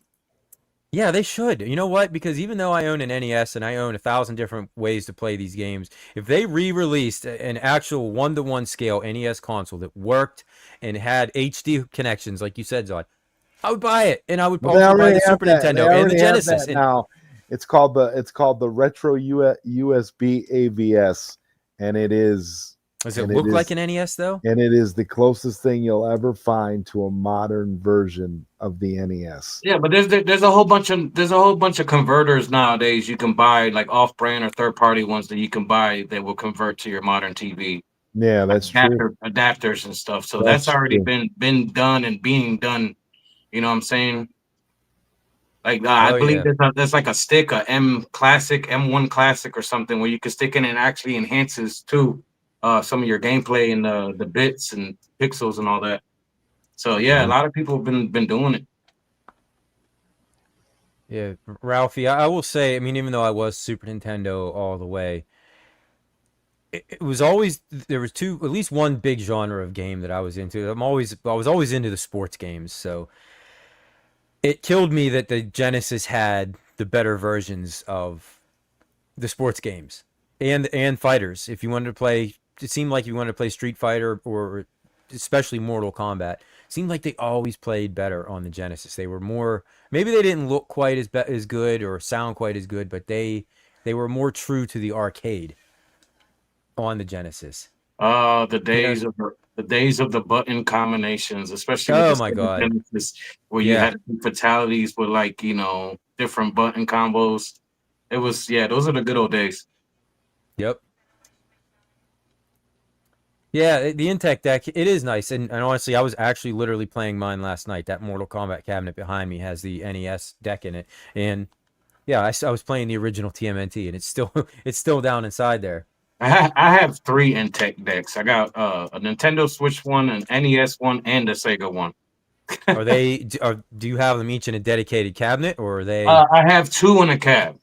Yeah, they should. You know what? Because even though I own an NES and I own 1,000 different ways to play these games, if they re-released an actual one-to-one scale NES console that worked and had HD connections, like you said, Zod, I would buy it, and I would Well, they also buy already the have Super that. They Nintendo and the already have Genesis. that And now. It's called the Retro USB AVS, and it is does it and it look like is an NES though? and it is the closest thing you'll ever find to a modern version of the NES. Yeah, but there's a whole bunch of converters nowadays you can buy, like off-brand or third-party ones that you can buy that will convert to your modern TV, Yeah, like that's true. adapters and stuff. So that's That's already true. been done and being done. You know what I'm saying? Like I Oh believe yeah, there's like a stick, a M1 Classic or something where you can stick in and actually enhances too some of your gameplay and the bits and pixels and all that. So yeah, a Yeah. lot of people have been doing it. yeah, Ralphie. I will say, I mean, even though I was Super Nintendo all the way, it was always there was two, at least one big genre of game that I was into. I was always into the sports games, so it killed me that the Genesis had the better versions of the sports games and fighters. If you wanted to play, it seemed like you wanted to play Street Fighter or especially Mortal Kombat. It seemed like they always played better on the Genesis. They were more, maybe they didn't look quite as good or sound quite as good, but they were more true to the arcade on the Genesis. The You know? days of the button combinations, especially with the Oh my Sega God. Genesis, where you Yeah. had fatalities with like different button combos. It was those are the good old days. Yep. Yeah, the Intech deck, it is nice. And honestly, I was actually literally playing mine last night. That Mortal Kombat cabinet behind me has the NES deck in it. And yeah, I was playing the original TMNT, and it's still it's still down inside there. I have three Intech decks. I got a Nintendo Switch one, an NES one, and a Sega one. Do you have them each in a dedicated cabinet, or are they I have two in a cab.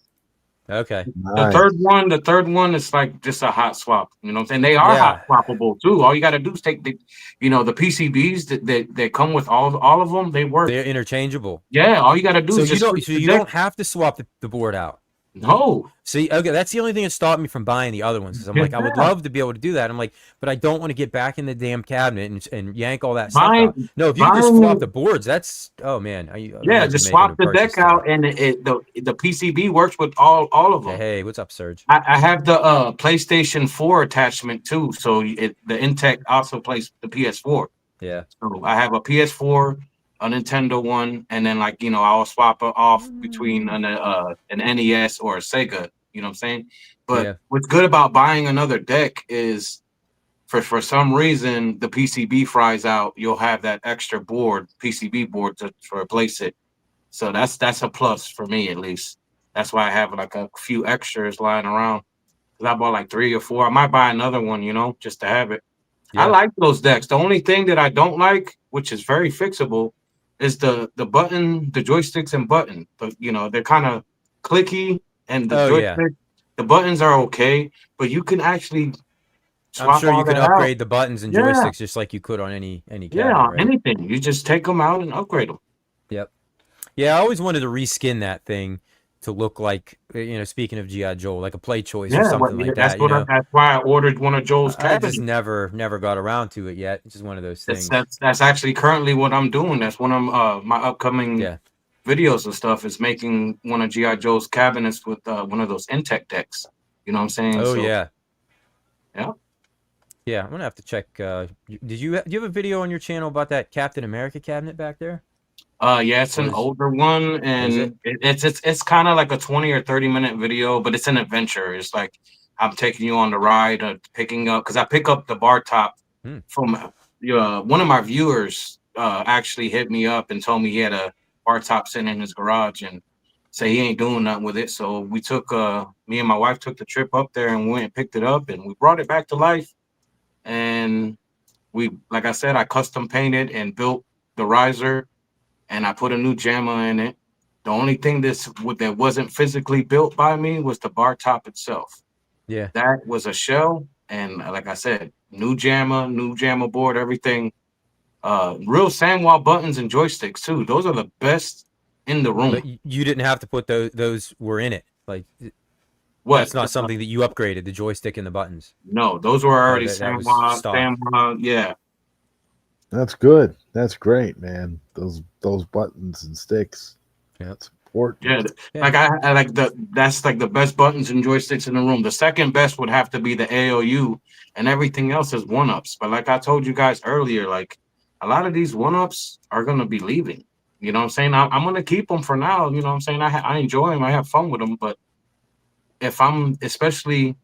okay? Nice. The third one is like just a hot swap. You know what I'm saying? They are hot Yeah, swappable too. All you got to do is take the PCBs that come with all of them. They work. they're interchangeable. Yeah, all you got to do So is just switch so the you deck. don't have to swap the board out. No. See, okay, that's the only thing that stopped me from buying the other ones. Because I'm Yeah. like, I would love to be able to do that. I'm like, but I don't want to get back in the damn cabinet and yank all that stuff out. Buying No, if you could just swap buying the boards, that's oh man, I yeah, might be just making swap a the purchase deck today. out and the PCB works with all of Yeah, them. hey, what's up, Serge? I have the PlayStation 4 attachment too, so the Intech also plays the PS4. Yeah, So I have a PS4, a Nintendo one, and then I'll swap it off between an NES or a Sega. You know what I'm saying? But yeah, what's good about buying another deck is for some reason the PCB fries out, you'll have that extra PCB board to replace it. So that's a plus for me at least. That's why I have like a few extras lying around. Cause I bought like three or four. I might buy another one, just to have it. I yeah. like those decks. The only thing that I don't like, which is very fixable, is the joysticks and button. They're kind of clicky, and Oh yeah. the buttons are okay, but you can actually I'm swap sure you all could that out. upgrade the buttons and Yeah, joysticks just like you could on any yeah, cabinet, right? anything. You just take them out and upgrade them. Yep. Yeah, I always wanted to reskin that thing to look like, speaking of GI Joe, like a Play Choice or Yeah, something like that's that. You know, that's why I ordered one of Joel's I just cabinets. never got around to it yet. It's just one of those That's things. that's that's actually currently what I'm doing. That's one of my upcoming Yeah. videos and stuff is making one of GI Joe's cabinets with one of those Intech decks. You know what I'm saying? Oh So yeah. yeah, Yeah, I'm gonna have to check. Do you have a video on your channel about that Captain America cabinet back there? yeah, it's Or an is older one, is it? and it's kind of like a 20 or 30 minute video, but it's an adventure. It's like I'm taking you on the ride, picking up because I pick up the bar top Hmm. from one of my viewers. Actually hit me up and told me he had a bar top sitting in his garage and say he ain't doing nothing with it. So we took me and my wife took the trip up there and went and picked it up and we brought it back to life. And like I said, I custom painted and built the riser and I put a new JAMA in it. The only thing that wasn't physically built by me was the bar top itself. Yeah. That was a shell, and like I said, new JAMA board, everything. Real sandwall buttons and joysticks too. Those are the best in the room. But you didn't have to put those were in it. Like What? that's not something that you upgraded, the joystick and the buttons. No, those were already that was stock. yeah. That's good. That's great, man. Those buttons and sticks. Yeah. That's important. Yeah, Yeah. like I like that's like the best buttons and joysticks in the room. The second best would have to be the AOU, and everything else is one-ups. But like I told you guys earlier, like a lot of these one-ups are gonna be leaving. You know what I'm saying? I'm gonna keep them for now. You know what I'm saying? I enjoy them. I have fun with them. But especially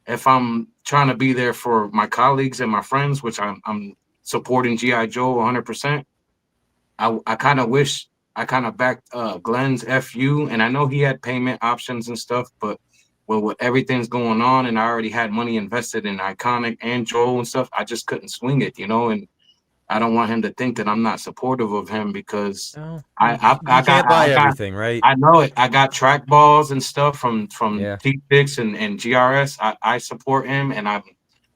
if I'm trying to be there for my colleagues and my friends, which I'm supporting G.I. Joe 100%. I kind of wish I kind of backed Glenn's FU, and I know he had payment options and stuff, but with everything's going on, and I already had money invested in Iconic and Joel and stuff, I just couldn't swing it, you know. And I don't want him to think that I'm not supportive of him because No, I can't buy everything, right? I know it. I got track balls and stuff from Yeah. T-Pix and GRS. I support him, and I'm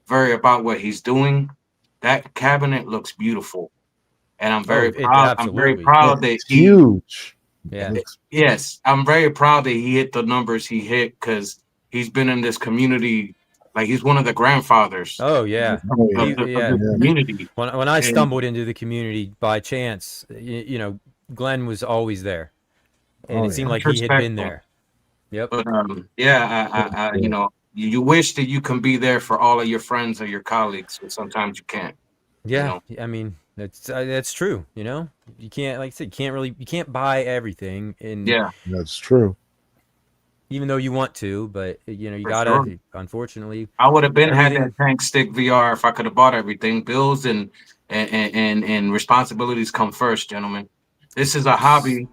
very about what he's doing. That cabinet looks beautiful, and I'm very proud. I'm very absolutely. proud that It's huge. Yeah. Yes, I'm very proud that he hit the numbers he hit because he's been in this community. Like he's one of the grandfathers Oh yeah. of the community. When I stumbled into the community by chance, you know, Glenn was always there, and it seemed like he had been there. Yep. But I you know, you wish that you can be there for all of your friends or your colleagues, but sometimes you can't. Yeah, You know? I mean that's true. You know, you can't, like I said, you can't buy everything, and Yeah, That's true. even though you want to, but you know, you For gotta. sure. Unfortunately, I would have been had everything- that tank stick VR if I could have bought everything. Bills and responsibilities come first, gentlemen. This is a hobby,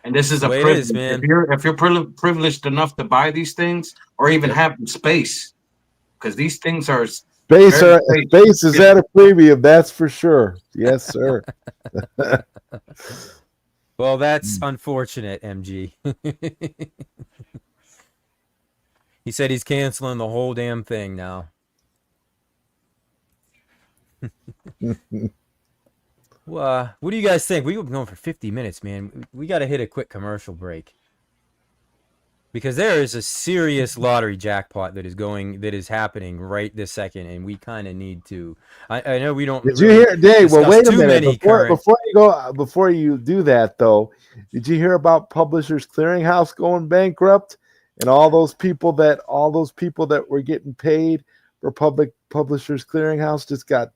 and this is a The way it privilege. is, man. If you're privileged enough to buy these things or even have the space, because these things are Space is Yeah. at a premium, that's for sure. Yes, sir. Well, that's unfortunate, MG. He said he's canceling the whole damn thing now. Well, what do you guys think? We've been going for 50 minutes, man. We got to hit a quick commercial break. Because there is a serious lottery jackpot that is happening right this second, and we kind of need to. I know we don't. Did you hear, Dave? Well, wait a minute. Before you do that, though, did you hear about Publishers Clearinghouse going bankrupt, and all those people that were getting paid for Publishers Clearinghouse just got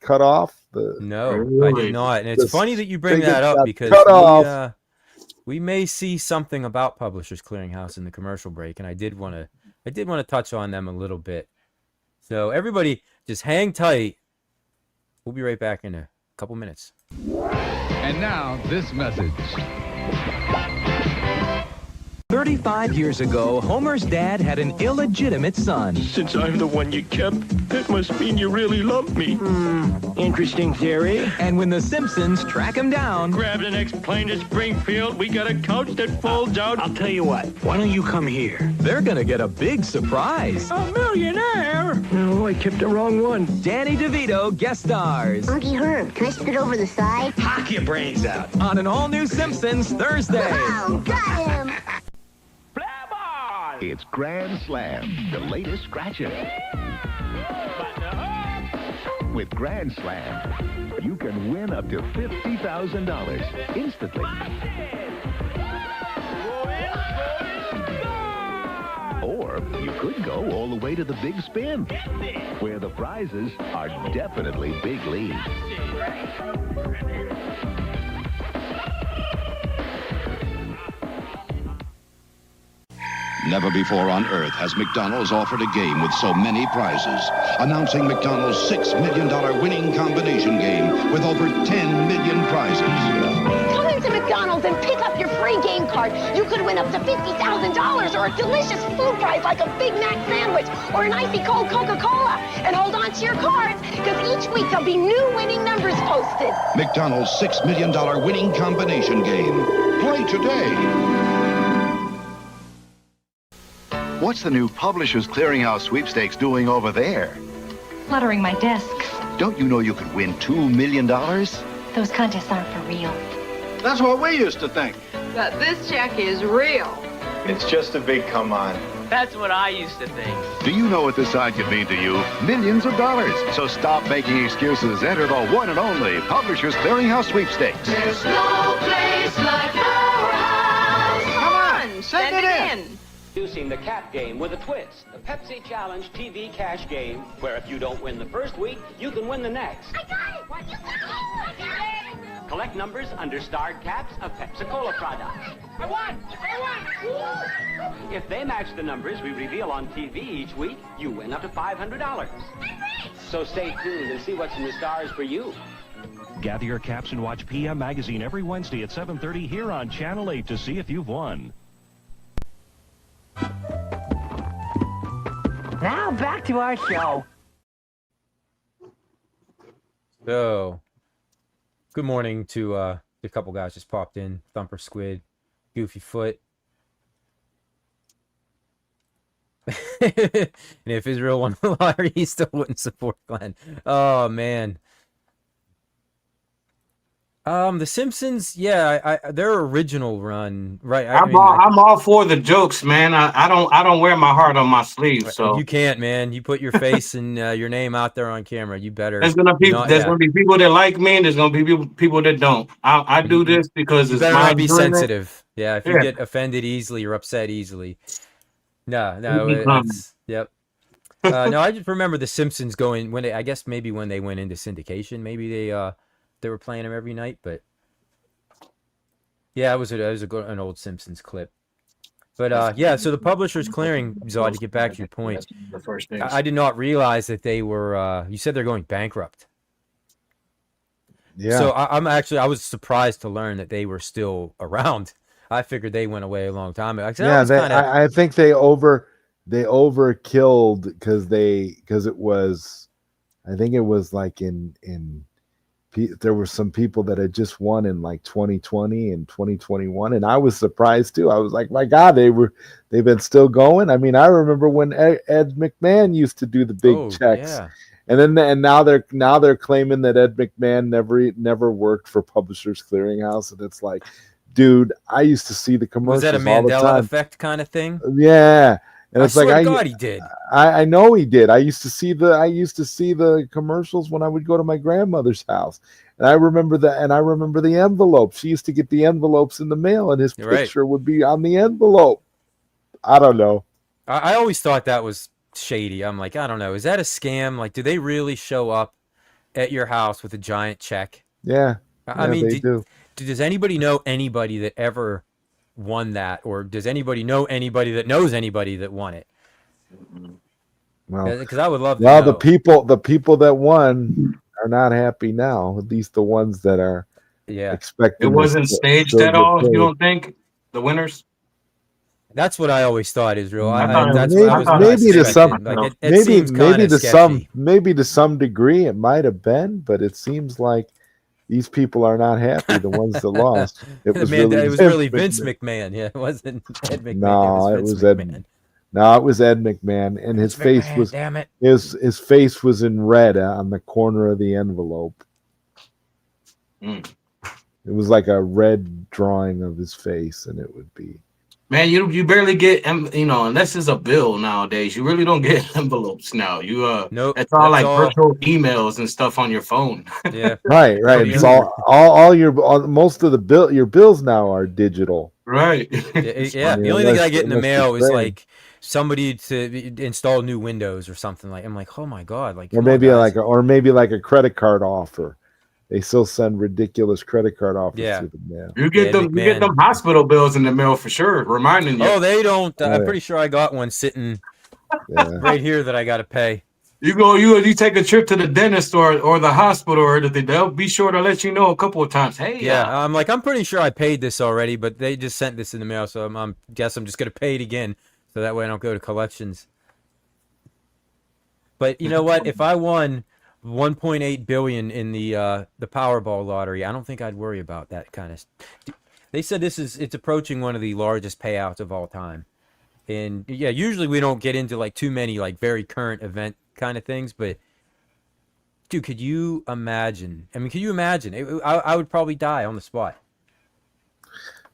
cut off? No, I Really? did not. And it's The funny that you bring that spigot up got because cut off. we may see something about Publishers Clearinghouse in the commercial break, and I did want to touch on them a little bit. So everybody, just hang tight. We'll be right back in a couple minutes. And now, this message. 35 years ago, Homer's dad had an illegitimate son. Since I'm the one you kept, that must mean you really love me. Interesting theory. And when the Simpsons track him down, Grab the next plane to Springfield. We got a couch that folds out. I'll tell you what, why don't you come here? they're gonna get a big surprise. A millionaire. No, I kept the wrong one. Danny DeVito guest stars Unky Herb, can I spit over the side? Knock your brains out. on an all-new Simpsons Thursday. Oh, got him! It's Grand Slam, the latest scratcher. With Grand Slam, you can win up to $50,000 instantly. Or you could go all the way to the big spin, where the prizes are definitely big leagues. Never before on Earth has McDonald's offered a game with so many prizes. Announcing McDonald's $6 million winning combination game with over 10 million prizes. Come into McDonald's and pick up your free game card. You could win up to $50,000 or a delicious food prize like a Big Mac sandwich or an icy cold Coca-Cola. And hold on to your cards, because each week there'll be new winning numbers posted. McDonald's $6 million winning combination game. Play today. What's the new Publishers Clearinghouse sweepstakes doing over there? Cluttering my desk. Don't you know you could win $2 million? Those contests aren't for real. That's what we used to think. But this check is real. It's just a big come on. That's what I used to think. Do you know what this side could mean to you? Millions of dollars. So stop making excuses. Enter the one and only Publishers Clearinghouse Sweepstakes. There's no place like our house. Come on, send it in. Introducing the Cat Game with a twist. The Pepsi Challenge TV cash game, where if you don't win the first week, you can win the next. I got it! What? You got it! I got it! Collect numbers under starred caps of Pepsi-Cola products. I won! If they match the numbers we reveal on TV each week, you win up to $500. So stay tuned and see what's in the stars for you. Gather your caps and watch PM Magazine every Wednesday at 7:30 here on Channel 8 to see if you've won. Now back to our show. So, good morning to the couple guys just popped in. Thumper Squid, Goofy Foot. And if Israel won the lottery, he still wouldn't support Glenn. Oh, man. The Simpsons, yeah, their original run, right? I'm all for the jokes, man. I don't wear my heart on my sleeve, so you can't, man. You put your face and your name out there on camera. You better. There's gonna be people that like me, and there's gonna be people that don't. I do this because it's better my not be enjoyment. sensitive. Yeah, if you get offended easily, you're upset easily. No, it's, yep. No, I just remember the Simpsons going when I guess maybe when they went into syndication, maybe they were playing them every night, but yeah, it was an old Simpsons clip. But yeah, so the Publishers Clearing, Zod, to get back to your point, I did not realize that they were. You said they're going bankrupt. Yeah. So I was surprised to learn that they were still around. I figured they went away a long time ago. Yeah, I think they overkilled because it was, I think it was like there were some people that had just won in like 2020 and 2021, and I was surprised too. I was like, my God, they've been still going. I mean, I remember when Ed McMahon used to do the big checks, yeah. and now they're claiming that Ed McMahon never worked for Publishers Clearinghouse, and it's like, dude, I used to see the commercials. Was that a Mandela effect kind of thing? Yeah. And it's like, God, he did. I know he did. I used to see the commercials when I would go to my grandmother's house, and I remember the envelopes. She used to get the envelopes in the mail, and his picture would be on the envelope. I don't know. I always thought that was shady. I'm like, I don't know. Is that a scam? Like, do they really show up at your house with a giant check? Yeah. I mean, does anybody know anybody that ever won that, or does anybody know anybody that knows anybody that won it? Well, because I would love to know. the people that won are not happy now. At least the ones that are expecting. It wasn't staged at all. You don't think the winners? That's what I always thought, Israel. Maybe to some degree it might have been, but it seems like these people are not happy. The ones that lost. It was really Vince McMahon. Yeah, it wasn't Ed McMahon. No, it was Ed McMahon. No, it was Ed McMahon, and his face was his face was in red on the corner of the envelope. It was like a red drawing of his face, and it would be. Man, you barely get unless it's a bill nowadays. You really don't get envelopes now. Nope, it's all like virtual emails and stuff on your phone. Yeah, right. It's all most of your bills now are digital. Right. Yeah. The only thing I get in the mail is like somebody to install new Windows or something. Like I'm like, oh my God, like or maybe like a credit card offer. They still send ridiculous credit card offers to the mail. You get them hospital bills in the mail for sure, reminding you. Oh, they don't. I'm pretty sure I got one sitting right here that I got to pay. You take a trip to the dentist or the hospital, or they'll be sure to let you know a couple of times. Hey, I'm like, I'm pretty sure I paid this already, but they just sent this in the mail, so I'm guess I'm just gonna pay it again, so that way I don't go to collections. But you know what? If I won 1.8 billion in the Powerball lottery, I don't think I'd worry about that kind of. They said it's approaching one of the largest payouts of all time, and yeah, usually we don't get into like too many like very current event kind of things, but dude, could you imagine? I mean, could you imagine? I would probably die on the spot.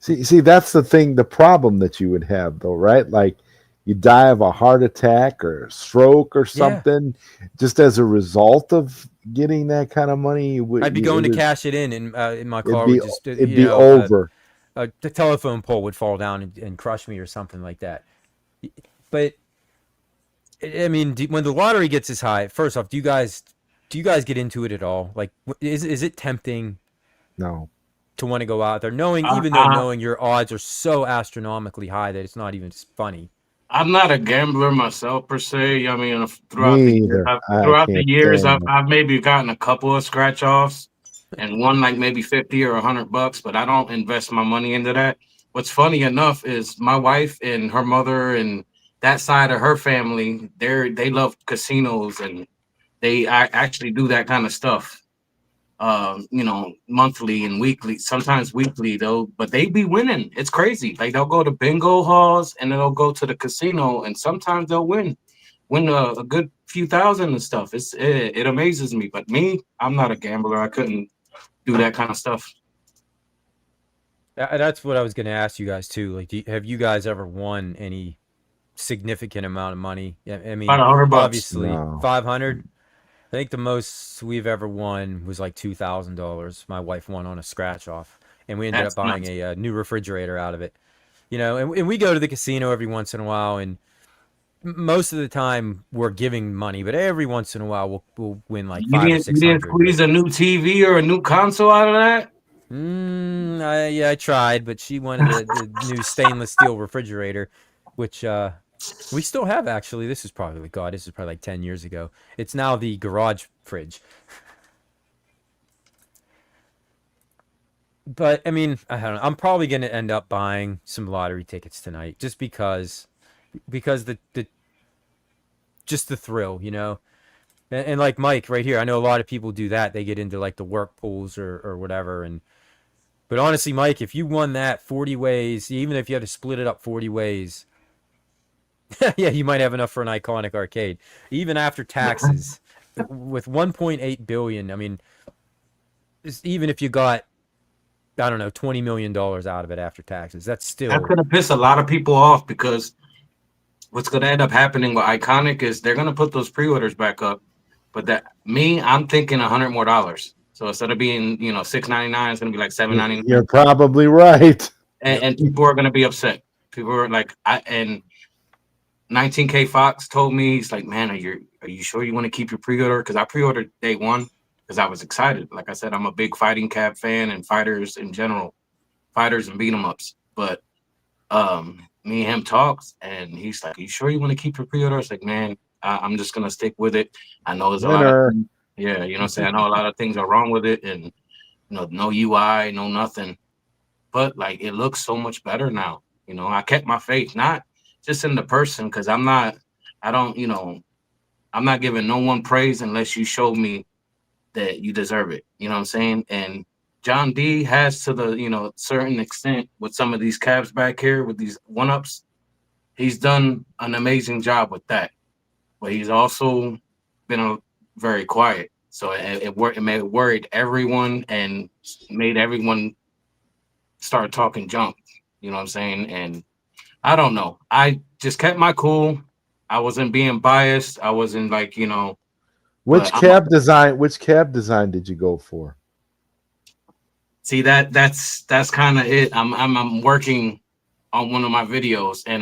See, that's the thing, the problem that you would have, though, right? Like, you die of a heart attack or a stroke or something, just as a result of getting that kind of money. I'd be going to cash it in my car be, would just, it'd be over. The telephone pole would fall down and crush me or something like that. But I mean, when the lottery gets as high, first off, do you guys get into it at all? Like, is it tempting? No. To want to go out there, knowing your odds are so astronomically high that it's not even funny. I'm not a gambler myself per se. I mean, throughout the years, I've maybe gotten a couple of scratch offs and won like maybe 50 or $100, but I don't invest my money into that. What's funny enough is my wife and her mother and that side of her family, they love casinos and they actually do that kind of stuff. Monthly and weekly, sometimes weekly though, but they be winning. It's crazy. Like they'll go to bingo halls and they'll go to the casino and sometimes they'll win a good few thousand and stuff. It amazes me. But me, I'm not a gambler. I couldn't do that kind of stuff. That's what I was going to ask you guys too. Like, have you guys ever won any significant amount of money? I mean, obviously, no. 500. I think the most we've ever won was like $2,000. My wife won on a scratch off, and we ended up buying a new refrigerator out of it. And we go to the casino every once in a while, and most of the time we're giving money, but every once in a while we'll win like $500 or $600. You didn't squeeze a new TV or a new console out of that? Yeah, I tried, but she wanted the new stainless steel refrigerator, which we still have, actually. This is probably like 10 years ago. It's now the garage fridge. But I mean, I don't know. I'm probably going to end up buying some lottery tickets tonight just because the just the thrill, And like Mike right here, I know a lot of people do that. They get into like the work pools or whatever. But honestly, Mike, if you won that 40 ways, even if you had to split it up 40 ways, yeah, you might have enough for an iconic arcade. Even after taxes, with 1.8 billion, I mean, even if you got, I don't know, $20 million out of it after taxes, that's going to piss a lot of people off because what's going to end up happening with Iconic is they're going to put those pre-orders back up. But I'm thinking $100 more. So instead of being, $6.99, it's going to be like $7.99. You're probably right. And people are going to be upset. People are like, 19K Fox told me, he's like, man, are you sure you want to keep your pre-order? Because I pre-ordered day one because I was excited. Like I said, I'm a big fighting cap fan and fighters in general, fighters and beat 'em ups. But me and him talks, and he's like, are you sure you want to keep your pre-order? It's like, man, I'm just gonna stick with it. I know there's a lot of things, yeah, you know what I'm saying? I know a lot of things are wrong with it, and no UI, no nothing. But like it looks so much better now. I kept my faith, not just in the person, because I'm not giving no one praise unless you show me that you deserve it. You know what I'm saying? And John D has to the, certain extent with some of these cabs back here with these one-ups. He's done an amazing job with that. But he's also been very quiet. So it worried everyone and made everyone start talking junk. You know what I'm saying? And I don't know. I just kept my cool. I wasn't being biased. I wasn't like, Which cab design did you go for? See, that's kind of it. I'm working on one of my videos, and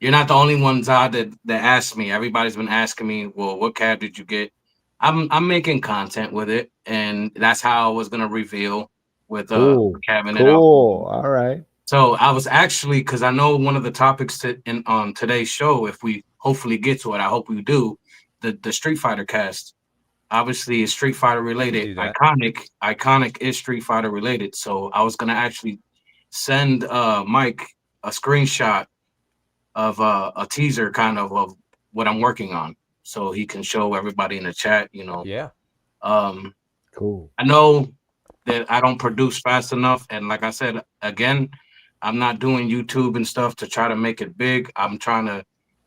you're not the only ones out that asked me. Everybody's been asking me, well, what cab did you get? I'm making content with it, and that's how I was gonna reveal with cabinet. Cool. All right. So I was actually, because I know one of the topics on today's show, if we hopefully get to it, I hope we do, the Street Fighter cast. Obviously, is Street Fighter related. Iconic is Street Fighter related. So I was gonna actually send Mike a screenshot of a teaser kind of what I'm working on, so he can show everybody in the chat. Yeah. Cool. I know that I don't produce fast enough, and like I said again, I'm not doing YouTube and stuff to try to make it big. I'm trying to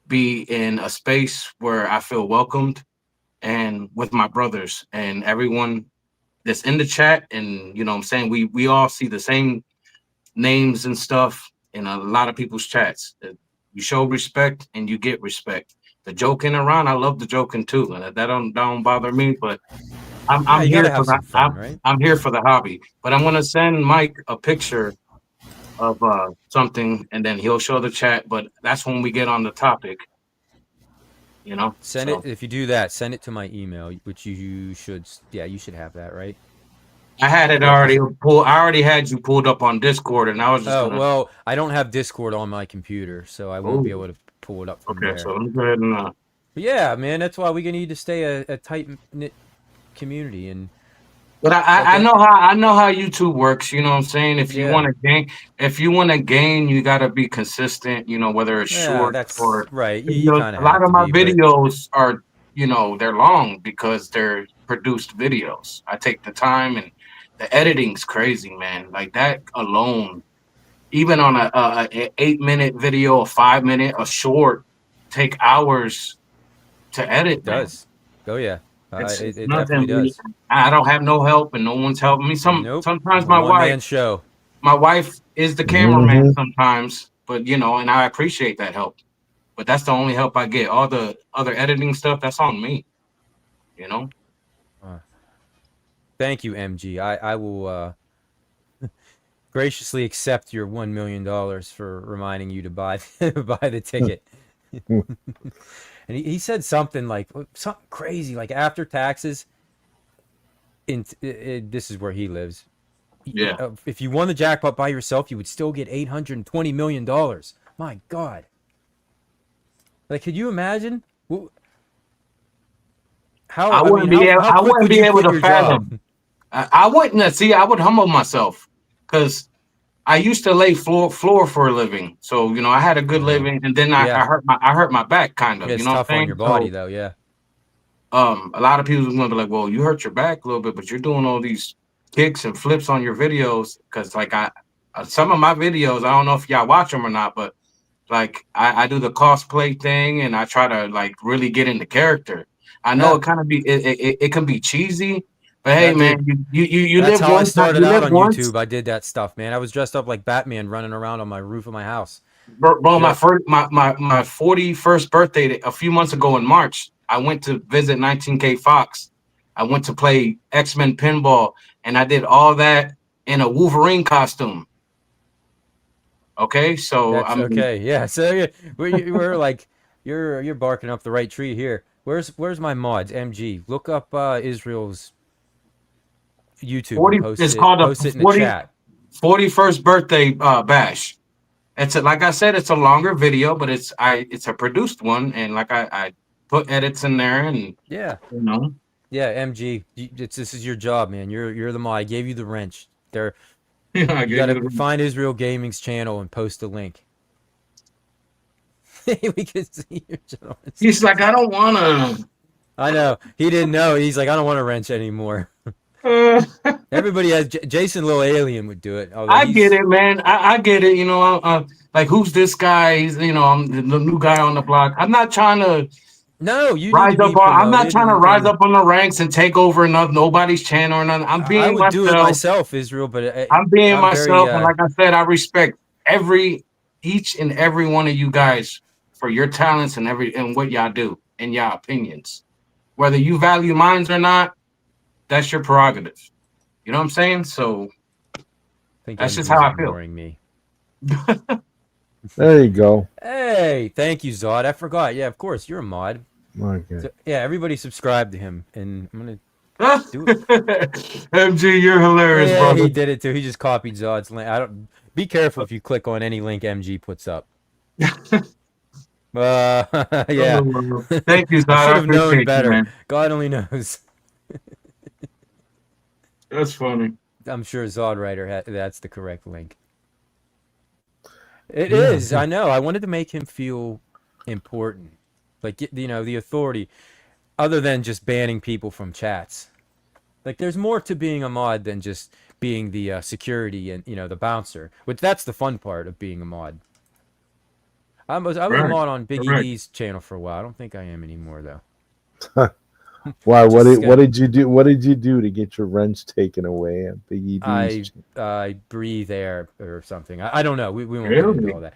be in a space where I feel welcomed and with my brothers and everyone that's in the chat. And, what I'm saying, we all see the same names and stuff in a lot of people's chats. You show respect and you get respect. The joking around, I love the joking too. That don't bother me, but I'm you here gotta for have some fun, right? I'm here for the hobby. But I'm gonna send Mike a picture of something, and then he'll show the chat. But that's when we get on the topic. You know, Send it if you do that. Send it to my email, which you should. Yeah, you should have that, right? I had it already pulled. I already had you pulled up on Discord, and I was just gonna. Well, I don't have Discord on my computer, so I won't be able to pull it up from there. So let me go ahead and. But yeah, man, that's why we need to stay a tight knit community. And but I know how YouTube works. You know what I'm saying? If you want to gain, you got to be consistent. You know, whether it's short or right. You know, a lot of my videos are, you know, they're long because they're produced videos. I take the time, and the editing's crazy, man. Like that alone, even on a 8-minute video, a 5-minute, a short, take hours to edit. It does. Oh yeah. It nothing. Definitely does. I don't have no help, and no one's helping me. Sometimes my wife. Show. My wife is the cameraman sometimes, but you know, and I appreciate that help. But that's the only help I get. All the other editing stuff, that's on me. You know. Thank you, MG. I will graciously accept your $1 million for reminding you to buy the ticket. And he said something like something crazy, like after taxes. This is where he lives. Yeah. If you won the jackpot by yourself, you would still get $820 million. My God. Like, could you imagine? How I wouldn't be able to fathom. I wouldn't see. I would humble myself because I used to lay floor for a living. So you know, I had a good living, and then I hurt my back kind of. It's you know, tough what I'm on your body though. Yeah. A lot of people are gonna be like, "Well, you hurt your back a little bit, but you're doing all these kicks and flips on your videos." Because like some of my videos, I don't know if y'all watch them or not, but like I do the cosplay thing, and I try to like really get into character. I know it kind of it can be cheesy, but hey, man, you That's live how once. I started out on once. YouTube. I did that stuff, man. I was dressed up like Batman, running around on my roof of my house. Bro, my 41st birthday a few months ago in March, I went to visit 19K Fox. I went to play X-Men pinball, and I did all that in a Wolverine costume. Okay, so okay, yeah. So we're like, you're barking up the right tree here. Where's my mods? MG, look up Israel's YouTube. It's called post it in the chat. 41st birthday bash. Like I said, it's a longer video, but it's a produced one, and like I put edits in there, and yeah, you know, yeah, MG, this is your job, man. You're the mod. I gave you the wrench. You gotta find Israel Gaming's channel and post a link. We can see your channel. He's like, I don't want to. I know. He didn't know. He's like, I don't want to wrench anymore. Everybody has. Jason Little Alien would do it. I get it, man. I get it. You know, like, who's this guy? He's, you know, I'm the new guy on the block. I'm not trying to. No, you rise up. I'm not trying to rise up on the ranks and take over nobody's channel or nothing. I'm being myself. I would do it myself, Israel, but I'm being myself, and like I said, I respect each and every one of you guys for your talents and what y'all do and your opinions. Whether you value mine or not, that's your prerogative. You know what I'm saying? So that's just how I feel. Me. There you go. Hey, thank you, Zod. I forgot. Yeah, of course, you're a mod. Okay. So, yeah, everybody subscribe to him, and I'm gonna do it. MG, you're hilarious, brother. He did it too. He just copied Zod's link. Be careful if you click on any link MG puts up. Yeah. Thank you, Zod. I should have known better. You, God only knows. That's funny. I'm sure Zod Writer that's the correct link. It is. I know. I wanted to make him feel important, like, you know, the authority, other than just banning people from chats. Like, there's more to being a mod than just being the security and, you know, the bouncer. Which that's the fun part of being a mod. I was a mod on Big E's channel for a while. I don't think I am anymore though. Why? What did you do? What did you do to get your wrench taken away at the ED's? I breathe air or something. I don't know. We won't get Really? into all that.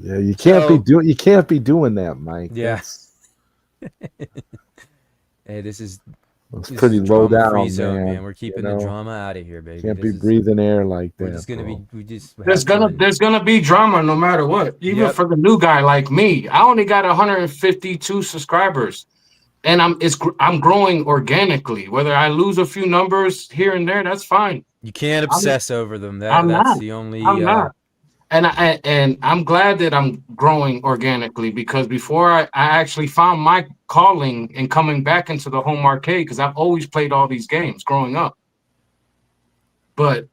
Yeah, you can't be doing that, Mike. Yeah. Hey, this is pretty low down, free zone, man. We're keeping the drama out of here, baby. Can't be breathing air like that. We're just gonna there's gonna be drama no matter what. Even for the new guy like me. I only got 152 subscribers, and I'm growing organically. Whether I lose a few numbers here and there, that's fine. You can't obsess over them. I'm That's not. the only. I'm not. And I'm glad that I'm growing organically, because before I actually found my calling in coming back into the home arcade, because I've always played all these games growing up. But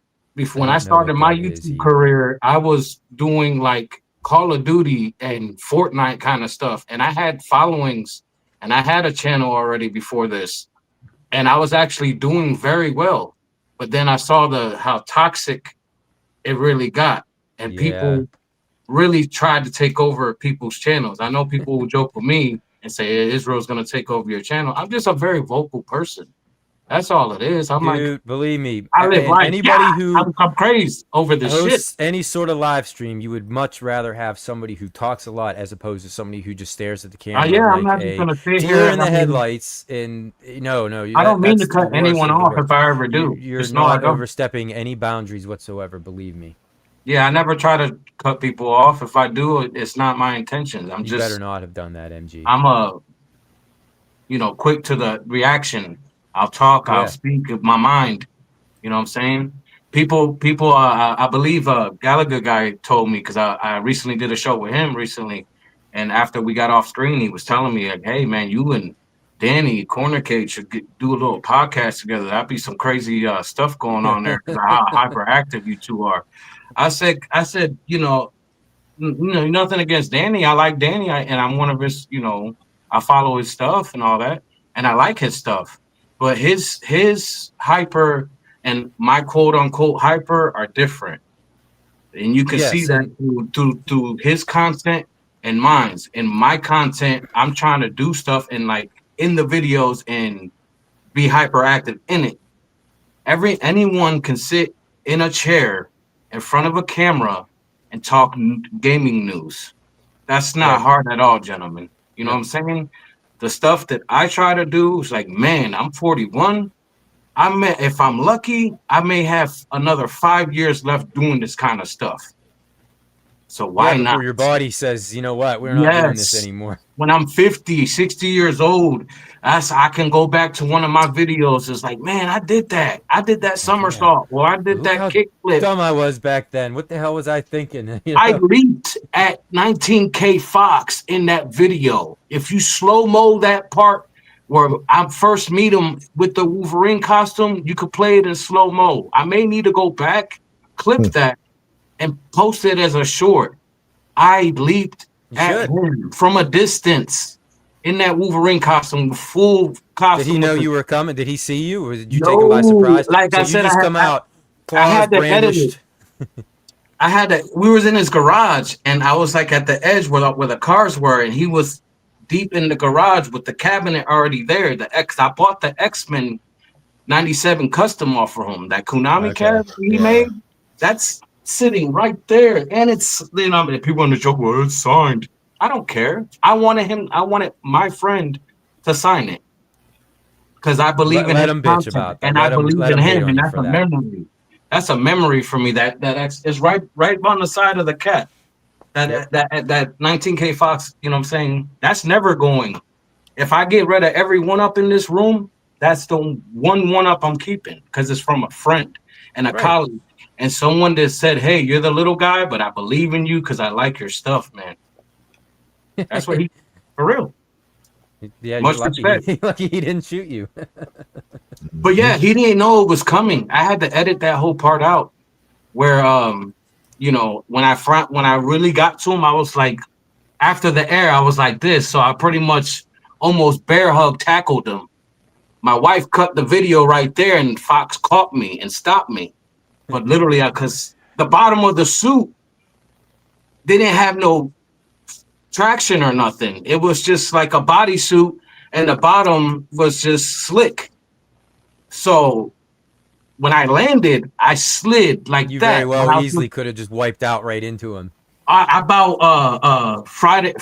when I started my YouTube career, I was doing like Call of Duty and Fortnite kind of stuff. And I had followings and I had a channel already before this. And I was actually doing very well. But then I saw how toxic it really got. And people really tried to take over people's channels. I know people will joke with me and say, hey, Israel's going to take over your channel. I'm just a very vocal person. That's all it is. Dude, believe me, I live life. Anybody who I'm crazy over this shit. Any sort of live stream, you would much rather have somebody who talks a lot as opposed to somebody who just stares at the camera. I'm not just gonna sit deer here in the headlights. And no, I don't mean to cut anyone off if I ever do. You're not overstepping any boundaries whatsoever. Believe me. Yeah, I never try to cut people off. If I do, it's not my intention. You better not have done that, MG. I'm quick to the reaction. I'll talk. I'll speak of my mind. You know what I'm saying? People. I believe Gallagher guy told me, because I recently did a show with him recently, and after we got off screen, he was telling me like, "Hey, man, you and Danny Corner Cage should do a little podcast together. That'd be some crazy stuff going on there. How hyperactive you two are." I said, nothing against Danny. I like Danny, and I'm one of his. I follow his stuff and all that, and I like his stuff. But his hyper and my quote unquote hyper are different, and you can see that through his content and mine's. In my content, I'm trying to do stuff and like in the videos and be hyperactive in it. Anyone can sit in a chair in front of a camera and talk gaming news. That's not hard at all, gentlemen. You know what I'm saying? The stuff that I try to do is like, man, I'm 41. If I'm lucky, I may have another 5 years left doing this kind of stuff. So why not? Your body says, you know what, we're not doing this anymore. When I'm 50, 60 years old, I can go back to one of my videos. It's like, man, I did that. I did that somersault. Well, I did that kickflip. Dumb I was back then. What the hell was I thinking? I leaped at 19K Fox in that video. If you slow-mo that part where I first meet him with the Wolverine costume, you could play it in slow-mo. I may need to go back, clip that, and post it as a short. I leaped at him from a distance in that Wolverine costume, full costume. Did he know you were coming? Did he see you, or did you take him by surprise? Like I said, I had to edit it. We was in his garage, and I was like at the edge where the cars were, and he was deep in the garage with the cabinet already there. I bought the X-Men 97 custom off for him. That Konami cabinet he made, that's sitting right there, and it's people on the joke, well, it's signed. I don't care. I wanted my friend to sign it because I believe in him, and I believe in him, and that's a memory. That's a memory for me. That is right on the side of the cat. That 19K Fox. You know what I'm saying? That's never going. If I get rid of every one up in this room, that's the one up I'm keeping because it's from a friend and a colleague. And someone that said, hey, you're the little guy, but I believe in you because I like your stuff, man. That's what for real. Yeah, much respect. Lucky he didn't shoot you. But yeah, he didn't know it was coming. I had to edit that whole part out where, when I really got to him, I was like, after the air, I was like this. So I pretty much almost bear hug tackled him. My wife cut the video right there, and Fox caught me and stopped me. But literally, because the bottom of the suit didn't have no traction or nothing. It was just like a bodysuit, and the bottom was just slick. So when I landed, I slid like You that. very well easily could have just wiped out right into him. Friday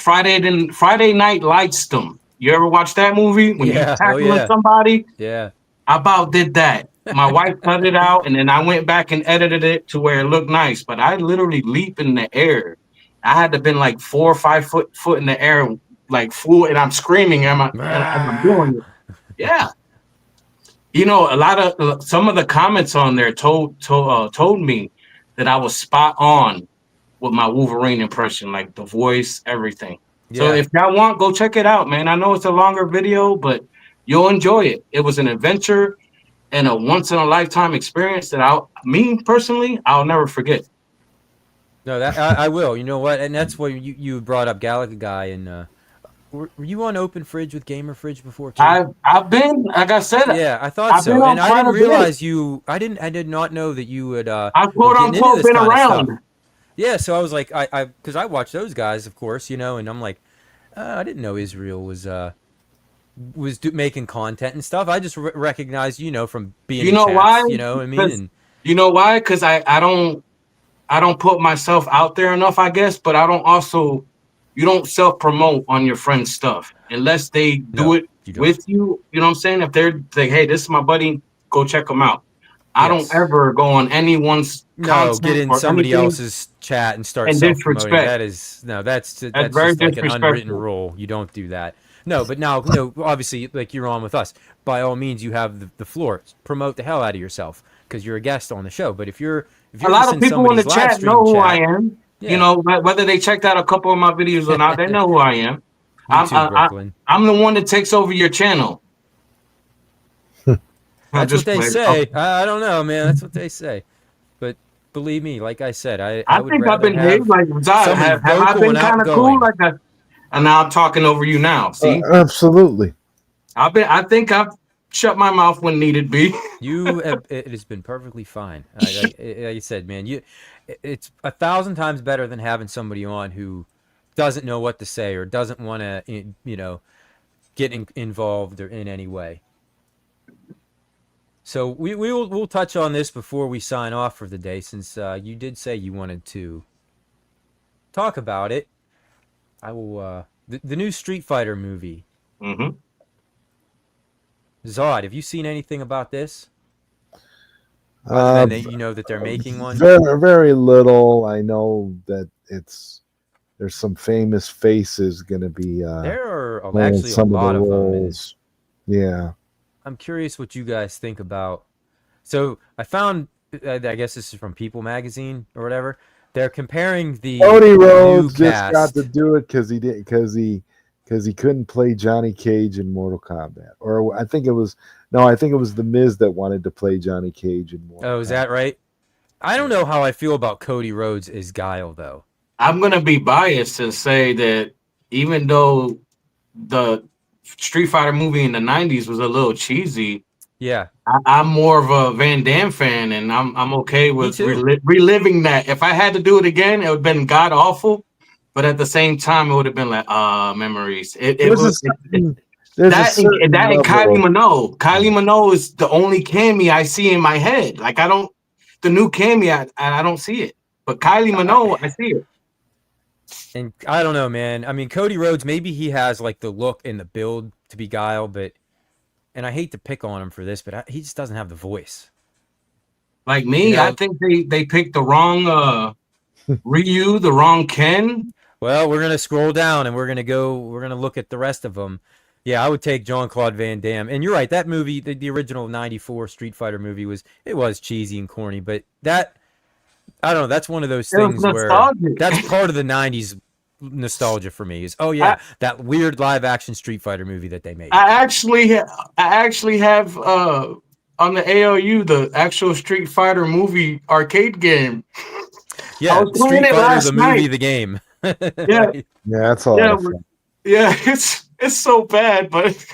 Night Lights them. You ever watch that movie when you're tackling somebody? Yeah. I about did that. My wife cut it out, and then I went back and edited it to where it looked nice. But I literally leap in the air. I had to been like 4 or 5 foot in the air, like full, and I'm screaming. I'm doing it. Yeah. You know, some of the comments on there told me that I was spot on with my Wolverine impression, like the voice, everything. Yeah. So if y'all want, go check it out, man. I know it's a longer video, but you'll enjoy it. It was an adventure and a once in a lifetime experience that I'll never forget. No, that I will. You know what? And that's what you brought up Galaga Guy, and were you on Open Fridge with Gamer Fridge before? Too? I've been, like I said. Yeah, I thought so, and I didn't realize you. I did not know that you would. I quote unquote been around. Yeah, so I was like, because I watch those guys, of course, you know, and I'm like, I didn't know Israel was making content and stuff. I just recognized, you know, from being. You know chats, why? You know what I mean? And, you know why? Because I don't put myself out there enough, I guess, but I don't also. You don't self-promote on your friend's stuff unless they do it with you. You know what I'm saying? If they're like, hey, this is my buddy, go check them out. I don't ever go on anyone's content get in somebody else's chat and start self-promoting. That is that's just like an unwritten rule. You don't do that. No, but now, obviously, like you're on with us. By all means, you have the floor. Promote the hell out of yourself because you're a guest on the show. But if you're a lot of people in the chat know who I am. Yeah. You know, whether they checked out a couple of my videos or not, they know who I am. I'm the one that takes over your channel. That's what they say. I don't know, man. That's what they say. But believe me, like I said, I think I've been like Zod. Have I been kind of cool like that? And now I'm talking over you now. See, absolutely. I think I've shut my mouth when needed be. It has been perfectly fine. Like you said, man, it's 1,000 times better than having somebody on who doesn't know what to say or doesn't want to, you know, get involved or in any way. So we'll touch on this before we sign off for the day, since you did say you wanted to talk about it. I will the new Street Fighter movie. Mm-hmm. Zod, have you seen anything about this? You know that they're making one. Very, very little. I know that there's some famous faces going to be. There are actually a lot of them. Yeah. I'm curious what you guys think about. So I found, I guess this is from People Magazine or whatever. They're comparing the Cody Rhodes just got to do it because he couldn't play Johnny Cage in Mortal Kombat, or I think it was the Miz that wanted to play Johnny Cage in Mortal Kombat. Oh, is that right? I don't know how I feel about Cody Rhodes as Guile, though. I'm gonna be biased and say that even though the Street Fighter movie in the 90s was a little cheesy, yeah, I'm more of a Van Damme fan, and I'm okay with reliving that. If I had to do it again, it would have been god awful. But at the same time, it would have been like memories. That and Kylie Minogue. Kylie Minogue is the only Cammy I see in my head. Like the new Cammy, I don't see it. But Kylie Minogue, I see it. And I don't know, man. I mean, Cody Rhodes, maybe he has like the look and the build to be Guile, and I hate to pick on him for this, but he just doesn't have the voice. Like me, you know? I think they picked the wrong Ryu, the wrong Ken. Well, we're gonna scroll down and we're gonna look at the rest of them. Yeah, I would take Jean-Claude Van Damme. And you're right, that movie, the original '94 Street Fighter movie was cheesy and corny, but that, I don't know, that's one of those things where that's part of the '90s nostalgia for me. Is that weird live action Street Fighter movie that they made. I actually have on the ALU the actual Street Fighter movie arcade game. Yeah, Street Fighter the movie, the game. Yeah, that's all. Yeah, it's so bad, but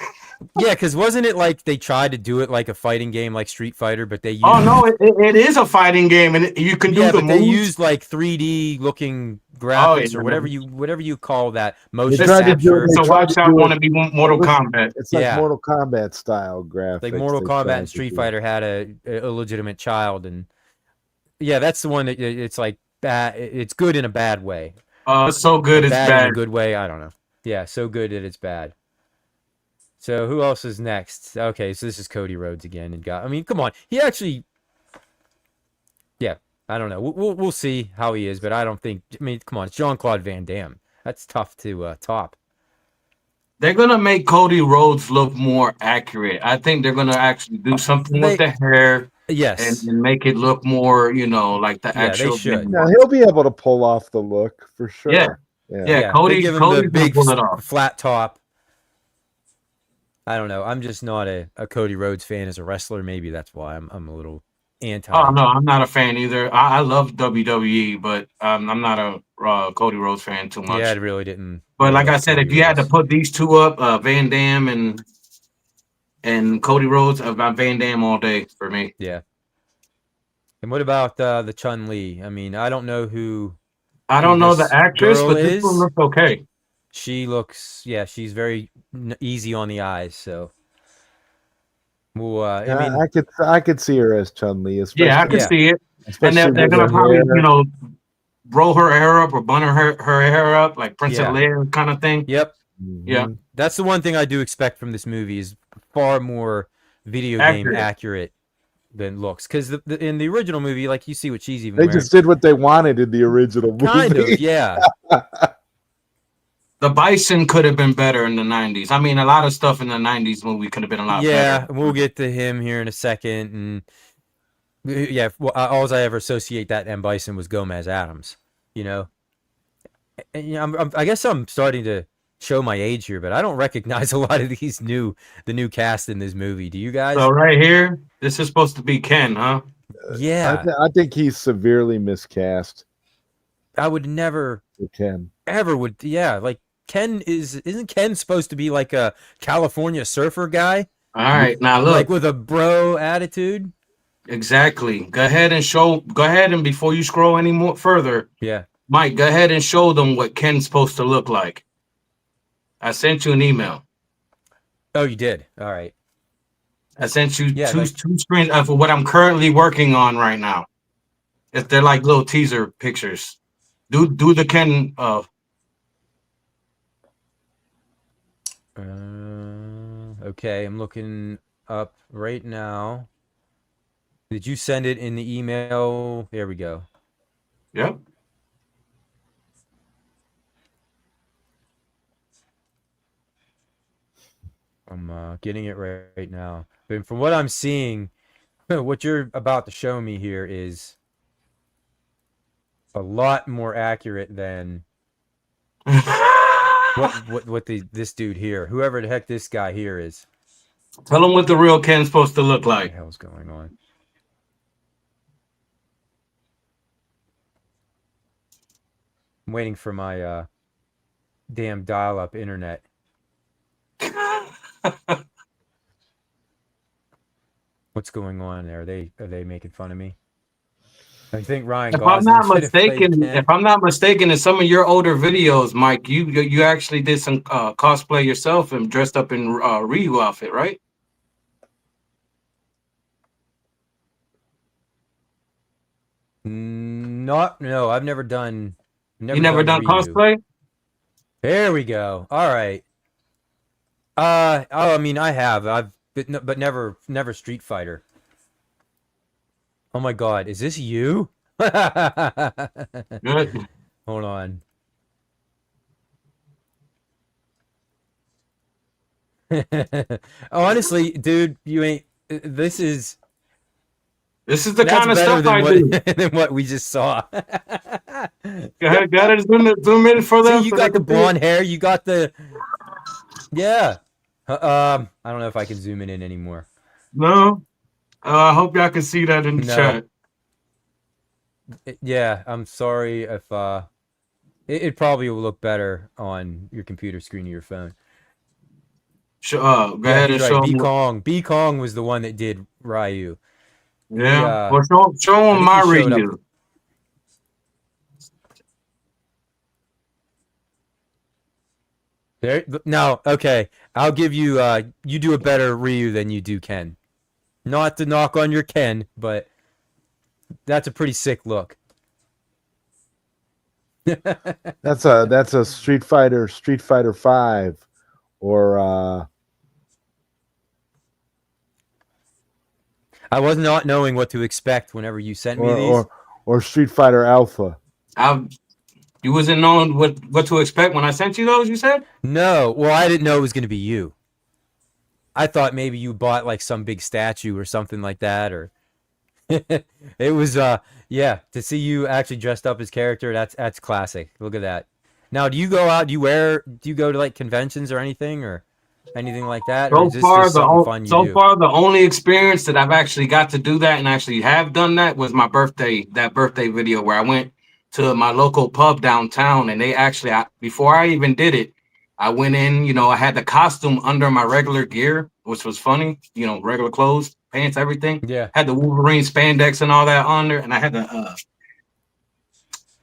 yeah, because wasn't it like they tried to do it like a fighting game, like Street Fighter, but they used... Oh no, it is a fighting game, and you can do the moves. They used like 3D looking graphics yeah, or whatever you call that They motion tried to do capture. it. So They tried watch to out do want it. to be Mortal Kombat. It's like Yeah. Mortal Kombat style graphics. Like Mortal they Kombat tried and to Street do. Fighter had a illegitimate child, and yeah, that's the one that it's like bad. It's good in a bad way. It's so good, Or it's bad in bad. a good way. I don't know. Yeah, so good that it's bad. So who else is next? Okay, so this is Cody Rhodes again, and I mean, come on, he actually. Yeah, I don't know. We'll see how he is, but I don't think. I mean, come on, it's Jean-Claude Van Damme. That's tough to top. They're gonna make Cody Rhodes look more accurate. I think they're gonna actually do something with the hair. Yes. And make it look more, like the actual. They should. Yeah, he'll be able to pull off the look for sure. Yeah. Yeah, Cody's they give him gonna the big pull it off. flat top. I don't know. I'm just not a Cody Rhodes fan as a wrestler. Maybe that's why I'm a little anti. Oh no, I'm not a fan either. I love WWE, but I'm not a Cody Rhodes fan too much. Yeah, I really didn't. But like I said, if you had to put these two up, Van Damme and Cody Rhodes, Van Damme all day for me. Yeah. And what about the Chun-Li? I mean, I don't know who. I don't know the actress, girl but this one looks okay. She looks, she's very easy on the eyes. So, well, I mean, I could see her as Chun-Li. Yeah, I can see it. And they're gonna probably, roll her hair up or bun her hair up like Princess Leia kind of thing. Yep. Yeah. That's the one thing I do expect from this movie is far more video game accurate than looks. Because in the original movie, like you see what she's even They wearing. just did what they wanted in the original movie. Kind of, yeah. The Bison could have been better in the 90s. I mean, a lot of stuff in the 90s movie could have been a lot better. Yeah, we'll get to him here in a second. And yeah, all I ever associate that M. Bison was Gomez Adams, And I guess I'm starting to show my age here, but I don't recognize a lot of the new cast in this movie. Do you guys? So right here, this is supposed to be Ken, huh? Yeah. I think he's severely miscast. I would never like Ken isn't Ken supposed to be like a California surfer guy? All right, now look, like with a bro attitude. Exactly. Go ahead and before you scroll any more further, Mike, go ahead and show them what Ken's supposed to look like. I sent you an email. Oh, you did. All right. I sent you two screens of what I'm currently working on right now. If they're like little teaser pictures. Do the Ken okay, I'm looking up right now. Did you send it in the email? There we go. Yep. I'm getting it right now. But from what I'm seeing, what you're about to show me here is a lot more accurate than what this dude here, whoever the heck this guy here is. Tell them what the real Ken's supposed to look like. What the hell's going on? I'm waiting for my damn dial-up internet. What's going on there? Are they making fun of me? I think Ryan. If I'm not mistaken, in some of your older videos, Mike, you actually did some cosplay yourself and dressed up in Ryu outfit, right? No, I've never done. You never done Ryu. cosplay? There we go. All right. I mean, I have. But never Street Fighter. Oh my God, is this you? Good. Hold on. Honestly, dude, you ain't. This is the kind of stuff I do. Than what we just saw. Go ahead, got it. Zoom in for them. See, you got the blonde hair. You got the. Yeah. I don't know if I can zoom in anymore. No. I hope y'all can see that in the chat. Yeah, I'm sorry if it probably will look better on your computer screen of your phone. Go ahead and show B Kong. B Kong was the one that did Ryu. Yeah. Well, show him my Ryu. There, no, okay. I'll give you. You do a better Ryu than you do Ken. Not to knock on your Ken, but that's a pretty sick look. That's a Street Fighter 5, or I was not knowing what to expect whenever you sent me these. Or Street Fighter Alpha. You wasn't knowing what to expect when I sent you those, you said? No, well, I didn't know it was going to be you. I thought maybe you bought like some big statue or something like that, or it was yeah, to see you actually dressed up as character, that's classic. Look at that. Now, do you go out, do you go to like conventions or anything like that? Or is this just something fun you do? So far, the only experience that I've actually got to do that and actually have done that was my birthday video where I went to my local pub downtown, and they actually, before I even did it, I went in, you know, I had the costume under my regular gear, which was funny, you know, regular clothes, pants, everything. Yeah. Had the Wolverine spandex and all that on there, and I had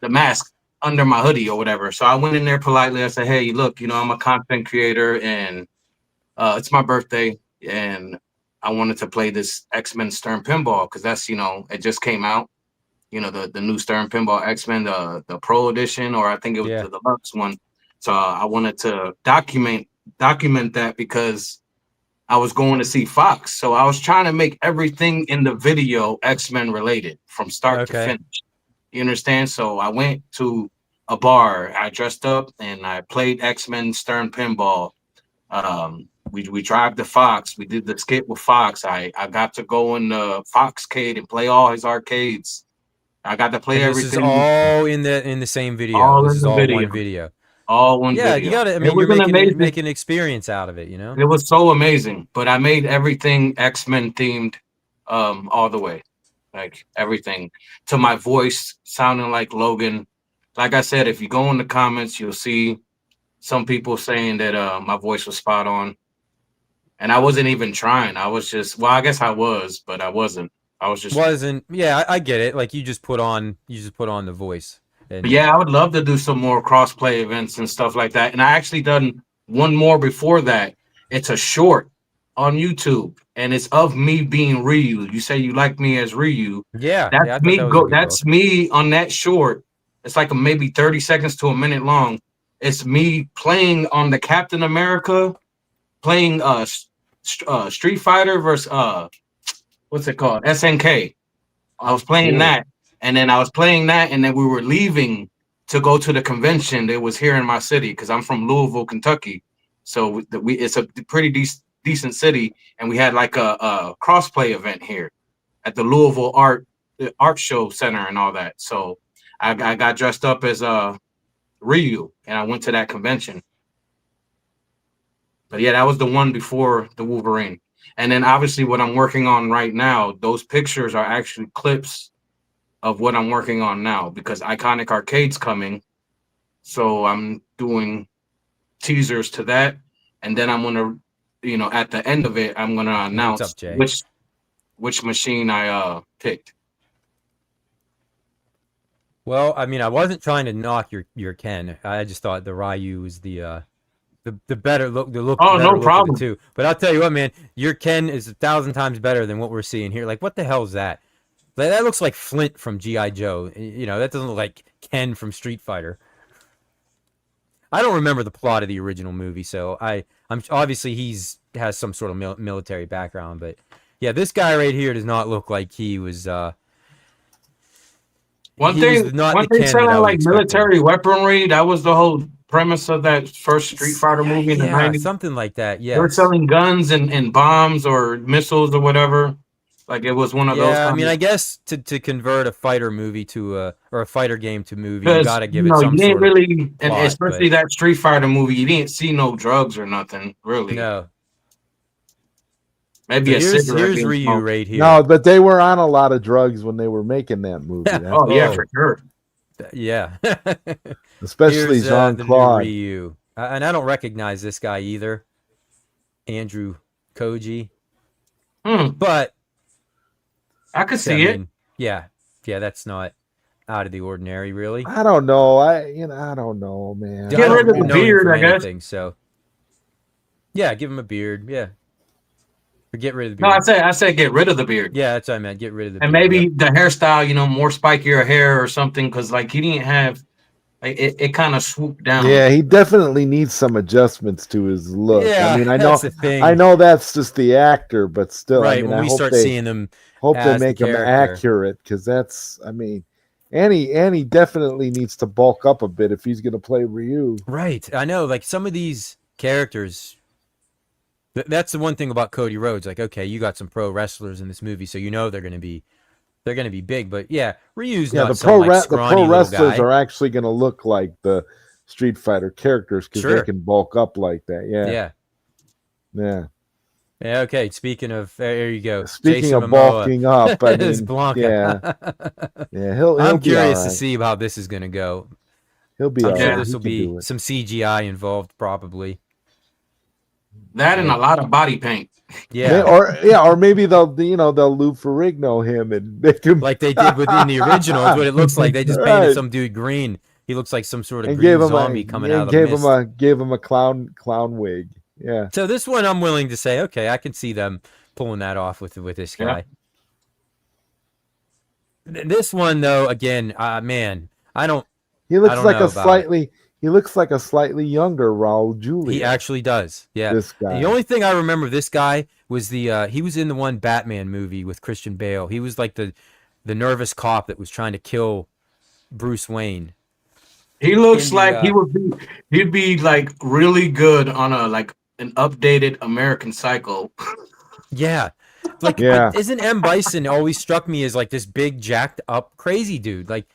the mask under my hoodie or whatever. So I went in there politely. I said, hey, look, you know, I'm a content creator, and it's my birthday, and I wanted to play this X-Men Stern Pinball because that's, you know, it just came out. You know, the new Stern Pinball X-Men, the Pro Edition, or I think it was the Deluxe one. So I wanted to document that because I was going to see Fox. So I was trying to make everything in the video X-Men related from start to finish. You understand? So I went to a bar, I dressed up, and I played X-Men Stern Pinball. We drive to Fox. We did the skit with Fox. I got to go in the Foxcade and play all his arcades. I got to play everything. This is all in the same video. All this is all video. one video. All one video. Yeah, you got to. I mean, you're making an experience out of it. You know. It was so amazing, but I made everything X-Men themed, all the way, like everything to my voice sounding like Logan. Like I said, if you go in the comments, you'll see some people saying that my voice was spot on, and I wasn't even trying. I was just, well, I guess I was, but I wasn't. I was just Yeah, I get it. Like you just put on the voice. But yeah, I would love to do some more cross-play events and stuff like that. And I actually done one more before that. It's a short on YouTube, and it's of me being Ryu. You say you like me as Ryu. Yeah, that's me. That's me on that short. It's like maybe 30 seconds to a minute long. It's me playing on the Captain America, playing Street Fighter versus what's it called? SNK. I was playing that. And then I was playing that, and then we were leaving to go to the convention that was here in my city because I'm from Louisville, Kentucky. So it's a pretty decent city, and we had like a crossplay event here at the Louisville Art Show Center and all that. So I got dressed up as Ryu, and I went to that convention. But yeah, that was the one before the Wolverine. And then obviously what I'm working on right now, those pictures are actually clips of what I'm working on now because Iconic Arcade's coming. So I'm doing teasers to that. And then I'm going to, you know, at the end of it, I'm going to announce which machine I picked. Well, I mean, I wasn't trying to knock your Ken. I just thought the Ryu was the better look. Oh, no problem. Too. But I'll tell you what, man, your Ken is 1,000 times better than what we're seeing here. Like, what the hell is that? That looks like Flint from G.I. Joe. You know, that doesn't look like Ken from Street Fighter. I don't remember the plot of the original movie, so I'm obviously has some sort of military background, but yeah, this guy right here does not look like he was. One thing said I like military weaponry. That was the whole premise of that first Street Fighter movie in the 90s. Something like that. Yeah, they're selling guns and bombs or missiles or whatever. Like it was one of those. Yeah, I mean, I guess to convert a fighter movie to or a fighter game to movie, you got to give it some sort of plot, and especially that Street Fighter movie, you didn't see no drugs or nothing, really. No. Maybe so here's Ryu right here. No, but they were on a lot of drugs when they were making that movie. Yeah, for sure. Yeah. Especially Jean-Claude. Ryu. And I don't recognize this guy either. Andrew Koji. But I could see it. Yeah, that's not out of the ordinary, really. I don't know. I don't know, man. Get rid of the beard, I guess. So Yeah, give him a beard. Yeah. Or get rid of the No, beard. I said get rid of the beard. Yeah, that's what I meant. Get rid of the And beard. maybe the hairstyle, more spikier hair or something, because like he didn't have, like, it kind of swooped down. Yeah, he definitely needs some adjustments to his look. Yeah, I mean, that's the thing. I know that's just the actor, but still, Right, I mean, when we start seeing them, hope they as the make him character. accurate, because that's, I mean, and he definitely needs to bulk up a bit if he's going to play Ryu. Right, I know. Like some of these characters, that's the one thing about Cody Rhodes. Like, okay, you got some pro wrestlers in this movie, so you know they're gonna be big. But yeah, Ryu's not the some, like, the scrawny pro little wrestlers guy. are actually going to look like the Street Fighter characters because Sure. they can bulk up like that. Yeah. Yeah. Okay. Speaking of, there you go. Speaking Jason of Momoa bulking up, I is mean, Blanca. yeah, he'll I'm be curious all to right. see how this is gonna go. He'll be I'm all sure right. this He will can be do it. some CGI involved, probably. That and a lot of body paint. Yeah. Or maybe they'll Lou Ferrigno him and make him like they did within the original. Is what it looks like. They just painted Right. some dude green. He looks like some sort of and green gave him zombie coming out of the mist. gave him a clown wig. Yeah. So this one, I'm willing to say, okay, I can see them pulling that off with this guy. This one, though, again, man, I don't. He looks I don't like know a about slightly. He looks like a slightly younger Raul Julia. He actually does. Yeah. This guy. The only thing I remember of this guy was he was in the one Batman movie with Christian Bale. He was like the nervous cop that was trying to kill Bruce Wayne. He looks like he'd be like really good on an updated American Psycho. Yeah. Like, Yeah. Isn't M. Bison always struck me as like this big jacked up crazy dude? Like,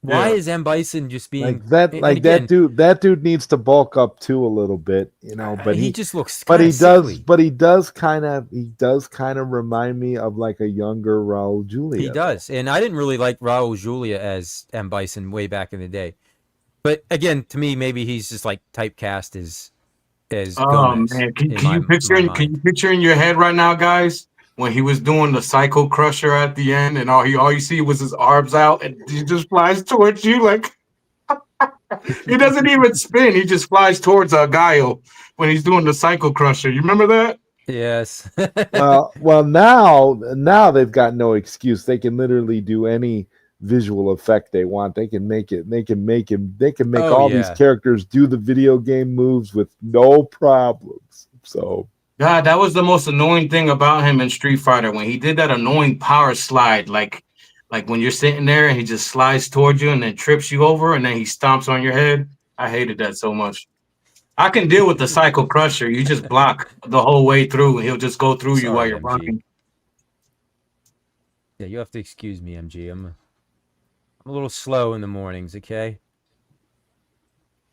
why is M. Bison just being like that? and Like again, that dude. That dude needs to bulk up too a little bit, But he just looks. But he kinda does. sickly. But he does kind of remind me of like a younger Raul Julia. He does, and I didn't really like Raul Julia as M. Bison way back in the day. But again, to me, maybe he's just like typecast as Gomez. Man, can you picture in your head right now, guys, when he was doing the Psycho Crusher at the end, and all you see was his arms out, and he just flies towards you like he doesn't even spin; he just flies towards Guile when he's doing the Psycho Crusher. You remember that? Yes. well, now they've got no excuse. They can literally do any visual effect they want. They can make it. They can make all these characters do the video game moves with no problems. So. God, that was the most annoying thing about him in Street Fighter when he did that annoying power slide, like when you're sitting there and he just slides towards you and then trips you over and then he stomps on your head. I hated that so much. I can deal with the Psycho Crusher. You just block the whole way through and he'll just go through you while you're blocking. Yeah, you have to excuse me, MG. I'm a little slow in the mornings. Okay.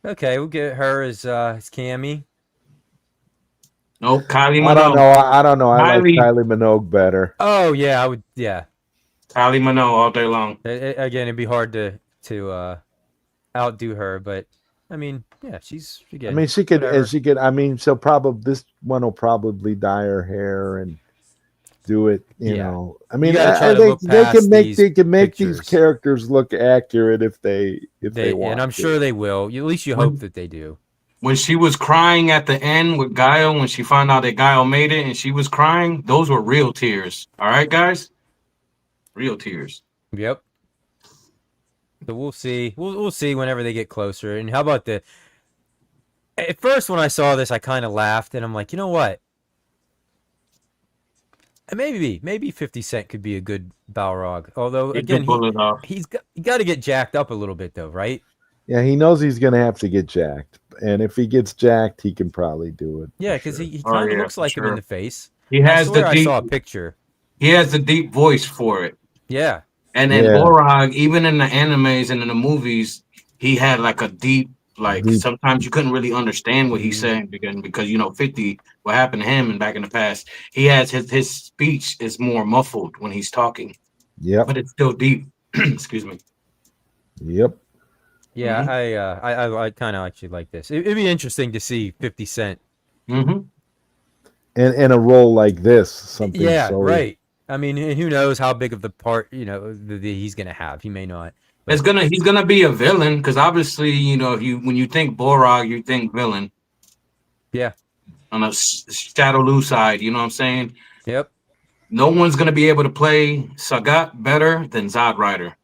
Okay, we'll get her as Cammy. No, Kylie Minogue. I don't know. I like Kylie Minogue better. Oh yeah, I would. Yeah, Kylie Minogue all day long. Again, it'd be hard to outdo her, but I mean, yeah, she's. Again, I mean, she could. whatever. She could. I mean, this one will probably dye her hair and do it. You know. I mean, they can make these characters look accurate if they want. And I'm sure they will. At least you hope that they do. When she was crying at the end with Guile, when she found out that Guile made it and she was crying, those were real tears. All right, guys? Real tears. Yep. So we'll see. We'll see whenever they get closer. And how about at first when I saw this, I kind of laughed and I'm like, you know what? Maybe 50 Cent could be a good Balrog. Although again, he's got to get jacked up a little bit though, right? Yeah, he knows he's going to have to get jacked. And if he gets jacked, he can probably do it. Yeah, because he kind of looks like him in the face. I saw a picture. He has the deep voice for it. Yeah. And then Balrog, even in the animes and in the movies, he had like a deep, sometimes you couldn't really understand what he's saying because 50, what happened to him and back in the past, he has his speech is more muffled when he's talking. Yep. But it's still deep. Excuse me. Yep. Yeah, I kind of actually like this. It'd be interesting to see 50 Cent. Mm-hmm. In a role like this, something. Yeah, right. I mean, who knows how big of the part he's gonna have? He may not. But He's gonna be a villain because obviously when you think Balrog, you think villain. Yeah. On a Shadowloo side, you know what I'm saying? Yep. No one's gonna be able to play Sagat better than Zod Rider.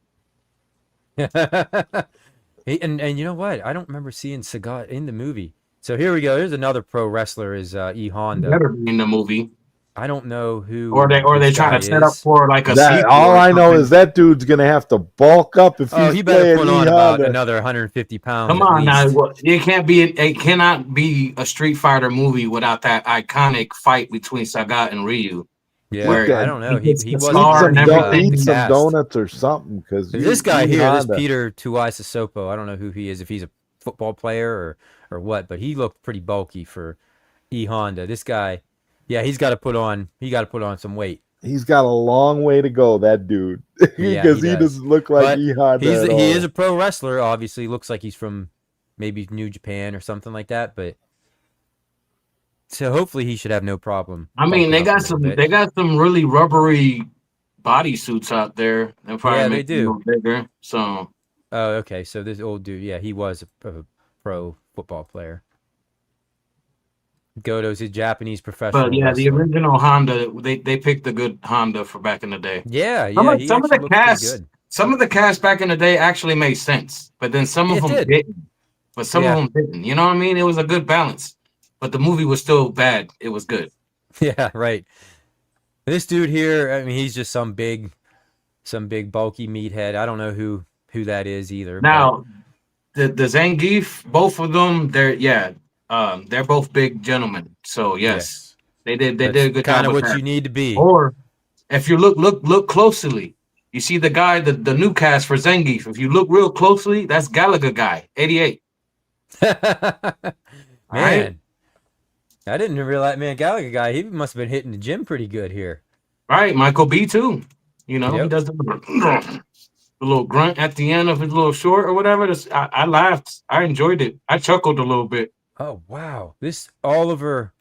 and you know what? I don't remember seeing Sagat in the movie. So here we go. Here's another pro wrestler is E Honda. Better be in the movie. I don't know who. Or they try to set up for like a that. sequel. All I know is that dude's gonna have to bulk up if he's he better playing put on E about Honda. another 150 pounds. Come on now, it cannot be a Street Fighter movie without that iconic fight between Sagat and Ryu. Yeah, where I don't know. He wasn't eat eat some donuts or something because this guy here, this Peter Tuisasopo, I don't know who he is, if he's a football player or what, but he looked pretty bulky for E Honda. This guy, yeah, he's got to put on some weight. He's got a long way to go, that dude, because he doesn't look like E Honda. He is a pro wrestler, obviously. Looks like he's from maybe New Japan or something like that, but so hopefully he should have no problem. I mean, they got some really rubbery body suits out there. They'll probably make them a little bigger. So oh, okay. So this old dude, yeah, he was a pro football player. Goto's a Japanese professional. But yeah, wrestler. the original Honda, they picked a good Honda for back in the day. Yeah, some of the cast back in the day actually made sense, but then some of them didn't. But some of them didn't. You know what I mean? It was a good balance. But the movie was still bad. It was good. Yeah, right. This dude here, I mean, he's just some big bulky meathead. I don't know who that is either. Now, the Zangief, both of them, they're both big gentlemen. So yes. they did a good job. Kind of what you need to be. Or if you look closely, you see the guy, the new cast for Zangief. If you look real closely, that's Gallagher guy, 88. Man. Right? I didn't realize, man, Gallagher guy, he must have been hitting the gym pretty good here. Right, Michael B too. You know, he does the little grunt at the end of his little short or whatever. I laughed. I enjoyed it. I chuckled a little bit. Oh, wow. This Oliver,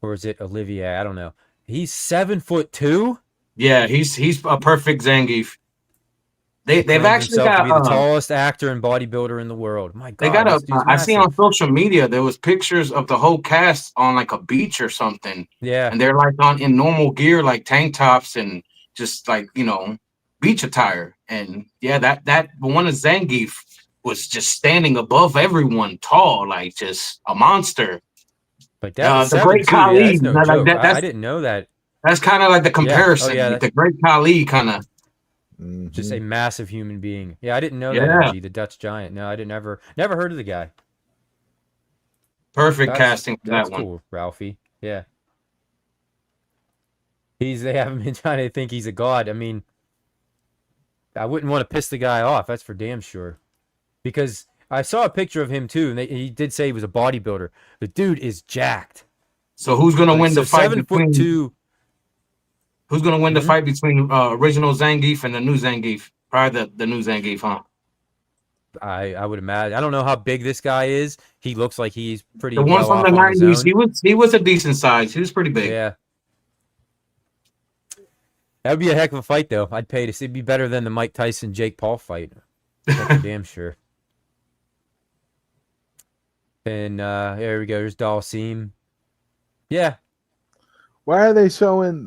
or is it Olivier? I don't know. He's 7'2". Yeah, he's a perfect Zangief. They've actually got to be the tallest actor and bodybuilder in the world. My God, they got I see on social media there was pictures of the whole cast on like a beach or something. Yeah, and they're like in normal gear, like tank tops and just like beach attire. And yeah, that one of Zangief was just standing above everyone, tall, like just a monster. Like that, the Great Khali. Yeah, no I didn't know that. That's kind of like the comparison. Yeah. The Great Khali kind of. Just a massive human being. Yeah, I didn't know that. The Dutch giant. No, I never heard of the guy. Perfect casting for that one. Cool, Ralphie. Yeah. They haven't been trying to think he's a god. I mean, I wouldn't want to piss the guy off. That's for damn sure. Because I saw a picture of him too, and he did say he was a bodybuilder. The dude is jacked. So who's gonna win the fight 7'2"? Who's going to win the fight between original Zangief and the new Zangief? Probably the new Zangief, huh? I would imagine. I don't know how big this guy is. He looks like he's pretty. The one from the 90s, he was a decent size. He was pretty big. Yeah. That would be a heck of a fight, though. I'd pay to see. It'd be better than the Mike Tyson Jake Paul fight. That's damn sure. And there we go. There's Dalsim. Yeah. Why are they showing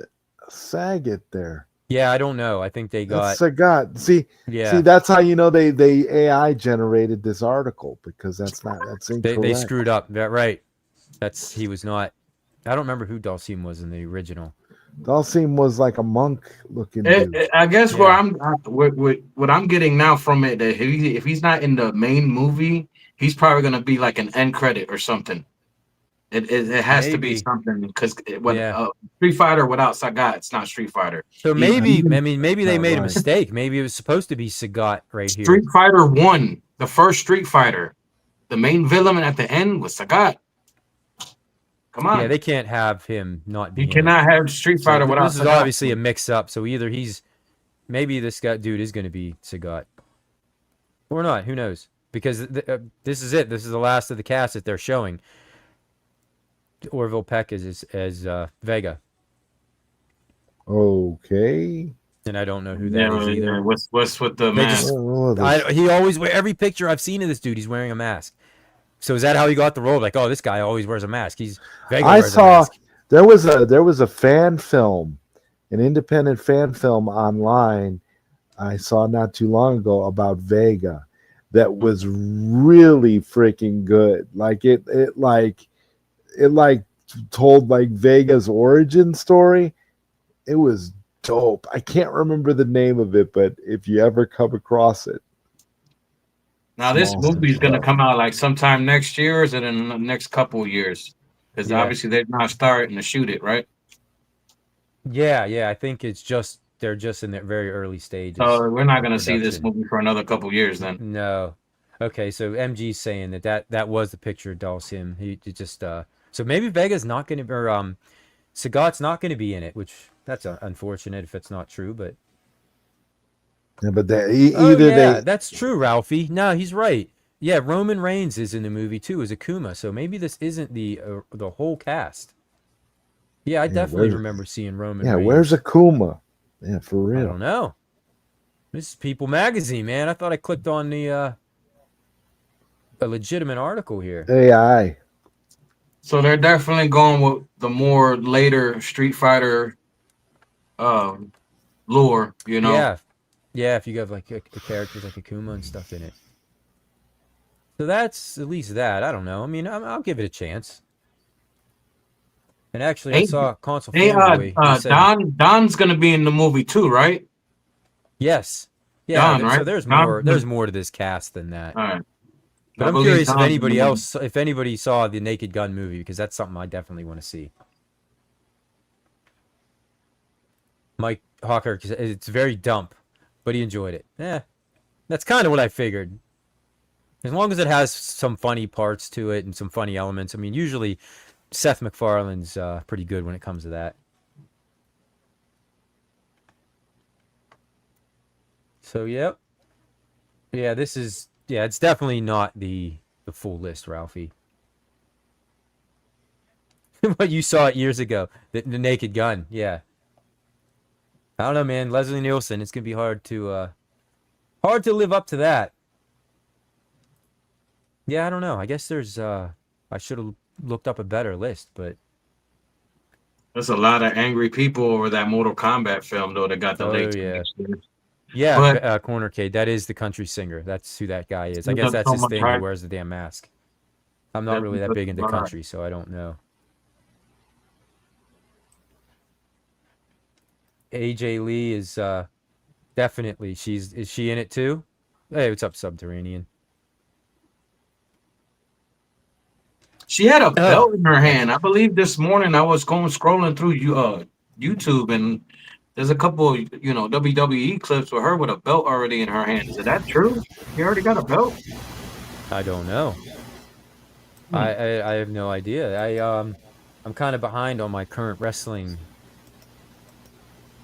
Sagat there? Yeah, I don't know. I think they got Sagat. See, that's how you know they AI generated this article, because that's incorrect. They screwed up. Right. He was not. I don't remember who Dalsim was in the original. Dalsim was like a monk looking dude. I guess what I'm getting now from it, that if he's not in the main movie, he's probably gonna be like an end credit or something. It has to be something, because Street Fighter without Sagat, it's not Street Fighter. So maybe they made a mistake. Maybe it was supposed to be Sagat right here. Street Fighter 1, the first Street Fighter, the main villain at the end was Sagat. Come on. Yeah, they can't have him not be. You cannot have Street Fighter without Sagat. This is obviously a mix-up. So either maybe this dude is going to be Sagat, or not. Who knows? Because this is it. This is the last of the cast that they're showing. Orville Peck is as Vega. Okay. And I don't know who that is either. Yeah. What's with the mask? He always every picture I've seen of this dude, he's wearing a mask. So is that how he got the role? Like, oh, this guy always wears a mask. Vega I wears a saw mask. there was a fan film, an independent fan film online I saw not too long ago about Vega that was really freaking good. Like it told like Vega's origin story. It was dope. I can't remember the name of it, but if you ever come across it. Now this movie is going to come out like sometime next year, or is it in the next couple of years? Because obviously they're not starting to shoot it, right? Yeah. I think they're just in their very early stages. So we're not going to see this movie for another couple of years then. No. Okay, so MG's saying that was the picture of Dalsim. He just so maybe Vega's not going to, or Sagat's not going to be in it, which that's unfortunate if it's not true, but. Yeah, but that's true, Ralphie. No, he's right. Yeah, Roman Reigns is in the movie too as Akuma, so maybe this isn't the whole cast. Yeah, I definitely remember seeing Roman Reigns. Yeah, where's Akuma? Yeah, for real. I don't know. This is People Magazine, man. I thought I clicked on a legitimate article here. AI. So they're definitely going with the more later Street Fighter lore, you know. Yeah, if you have like characters like Akuma and stuff in it. So that's at least that. I don't know. I mean, I'll give it a chance. And actually, I saw Console Fanboy. Don's gonna be in the movie too, right? Yes. Yeah. Don, right? So there's more. There's more to this cast than that. All right. But I'm curious if anybody saw the Naked Gun movie, because that's something I definitely want to see. Mike Hawker, it's very dumb, but he enjoyed it. That's kind of what I figured. As long as it has some funny parts to it and some funny elements. I mean, usually Seth MacFarlane's pretty good when it comes to that. So, yep. Yeah, it's definitely not the full list, Ralphie. But you saw it years ago, the Naked Gun, yeah. I don't know, man. Leslie Nielsen, it's gonna be hard to live up to that. Yeah, I don't know. I guess there's I should have looked up a better list, but there's a lot of angry people over that Mortal Kombat film though that got the late. Yeah, Cornercade. That is the country singer. That's who that guy is. I guess that's his thing. He wears the damn mask. I'm not really that big into country, so I don't know. AJ Lee is definitely. Is she in it too? Hey, what's up, Subterranean? She had a belt in her hand. I believe this morning I was scrolling through YouTube and there's a couple, WWE clips with her with a belt already in her hand. Is that true? She already got a belt? I don't know. I have no idea. I'm kind of behind on my current wrestling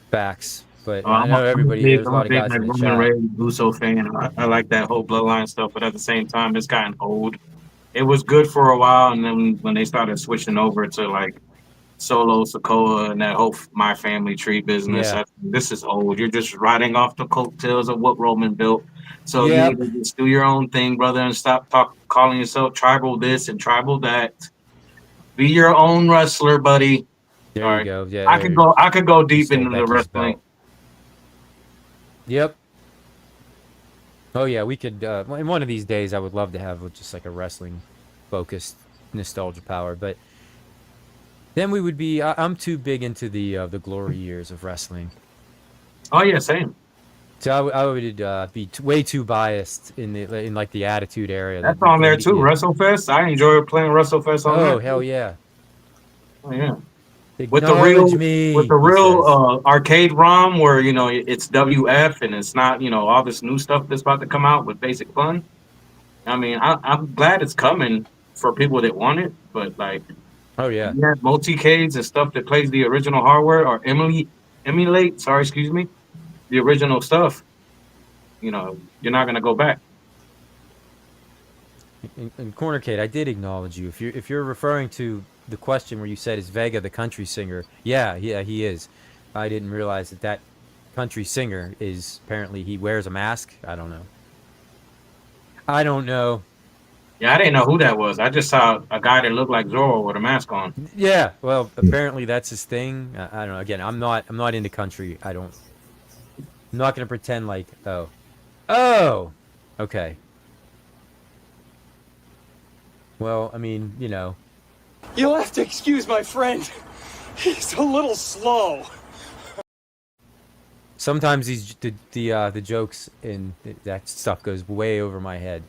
facts, but I know everybody. There's a lot of guys in the chat. Uso fan. I like that whole bloodline stuff, but at the same time, it's gotten old. It was good for a while, and then when they started switching over to like Solo Sokoa and that whole My Family Tree business, this is old. You're just riding off the coattails of what Roman built. So you need to just do your own thing, brother, and stop calling yourself tribal this and tribal that. Be your own wrestler, buddy. There you go. Yeah, I could go deep into the wrestling. Yep. Oh yeah, we could. In one of these days, I would love to have just like a wrestling-focused nostalgia power, but then we would be. I'm too big into the glory years of wrestling. Oh yeah, same. So I would be way too biased in like the Attitude Era. That's on there too. WrestleFest. I enjoy playing WrestleFest on there. Oh hell yeah. Oh yeah. With the real arcade ROM where it's WF and it's not all this new stuff that's about to come out with basic fun. I mean, I'm glad it's coming for people that want it, but like, oh yeah, multi-cades and stuff that plays the original hardware or emulate. Sorry, excuse me, the original stuff. You're not gonna go back. In Cornercade, I did acknowledge you. If you're referring to the question where you said, is Vega the country singer? Yeah, he is. I didn't realize that country singer is apparently he wears a mask. I don't know. Yeah, I didn't know who that was. I just saw a guy that looked like Zorro with a mask on. Yeah, well, apparently that's his thing. I don't know. Again, I'm not into country. I'm not gonna pretend like, oh, okay. Well, I mean, you know. You'll have to excuse my friend. He's a little slow. Sometimes the jokes and that stuff goes way over my head.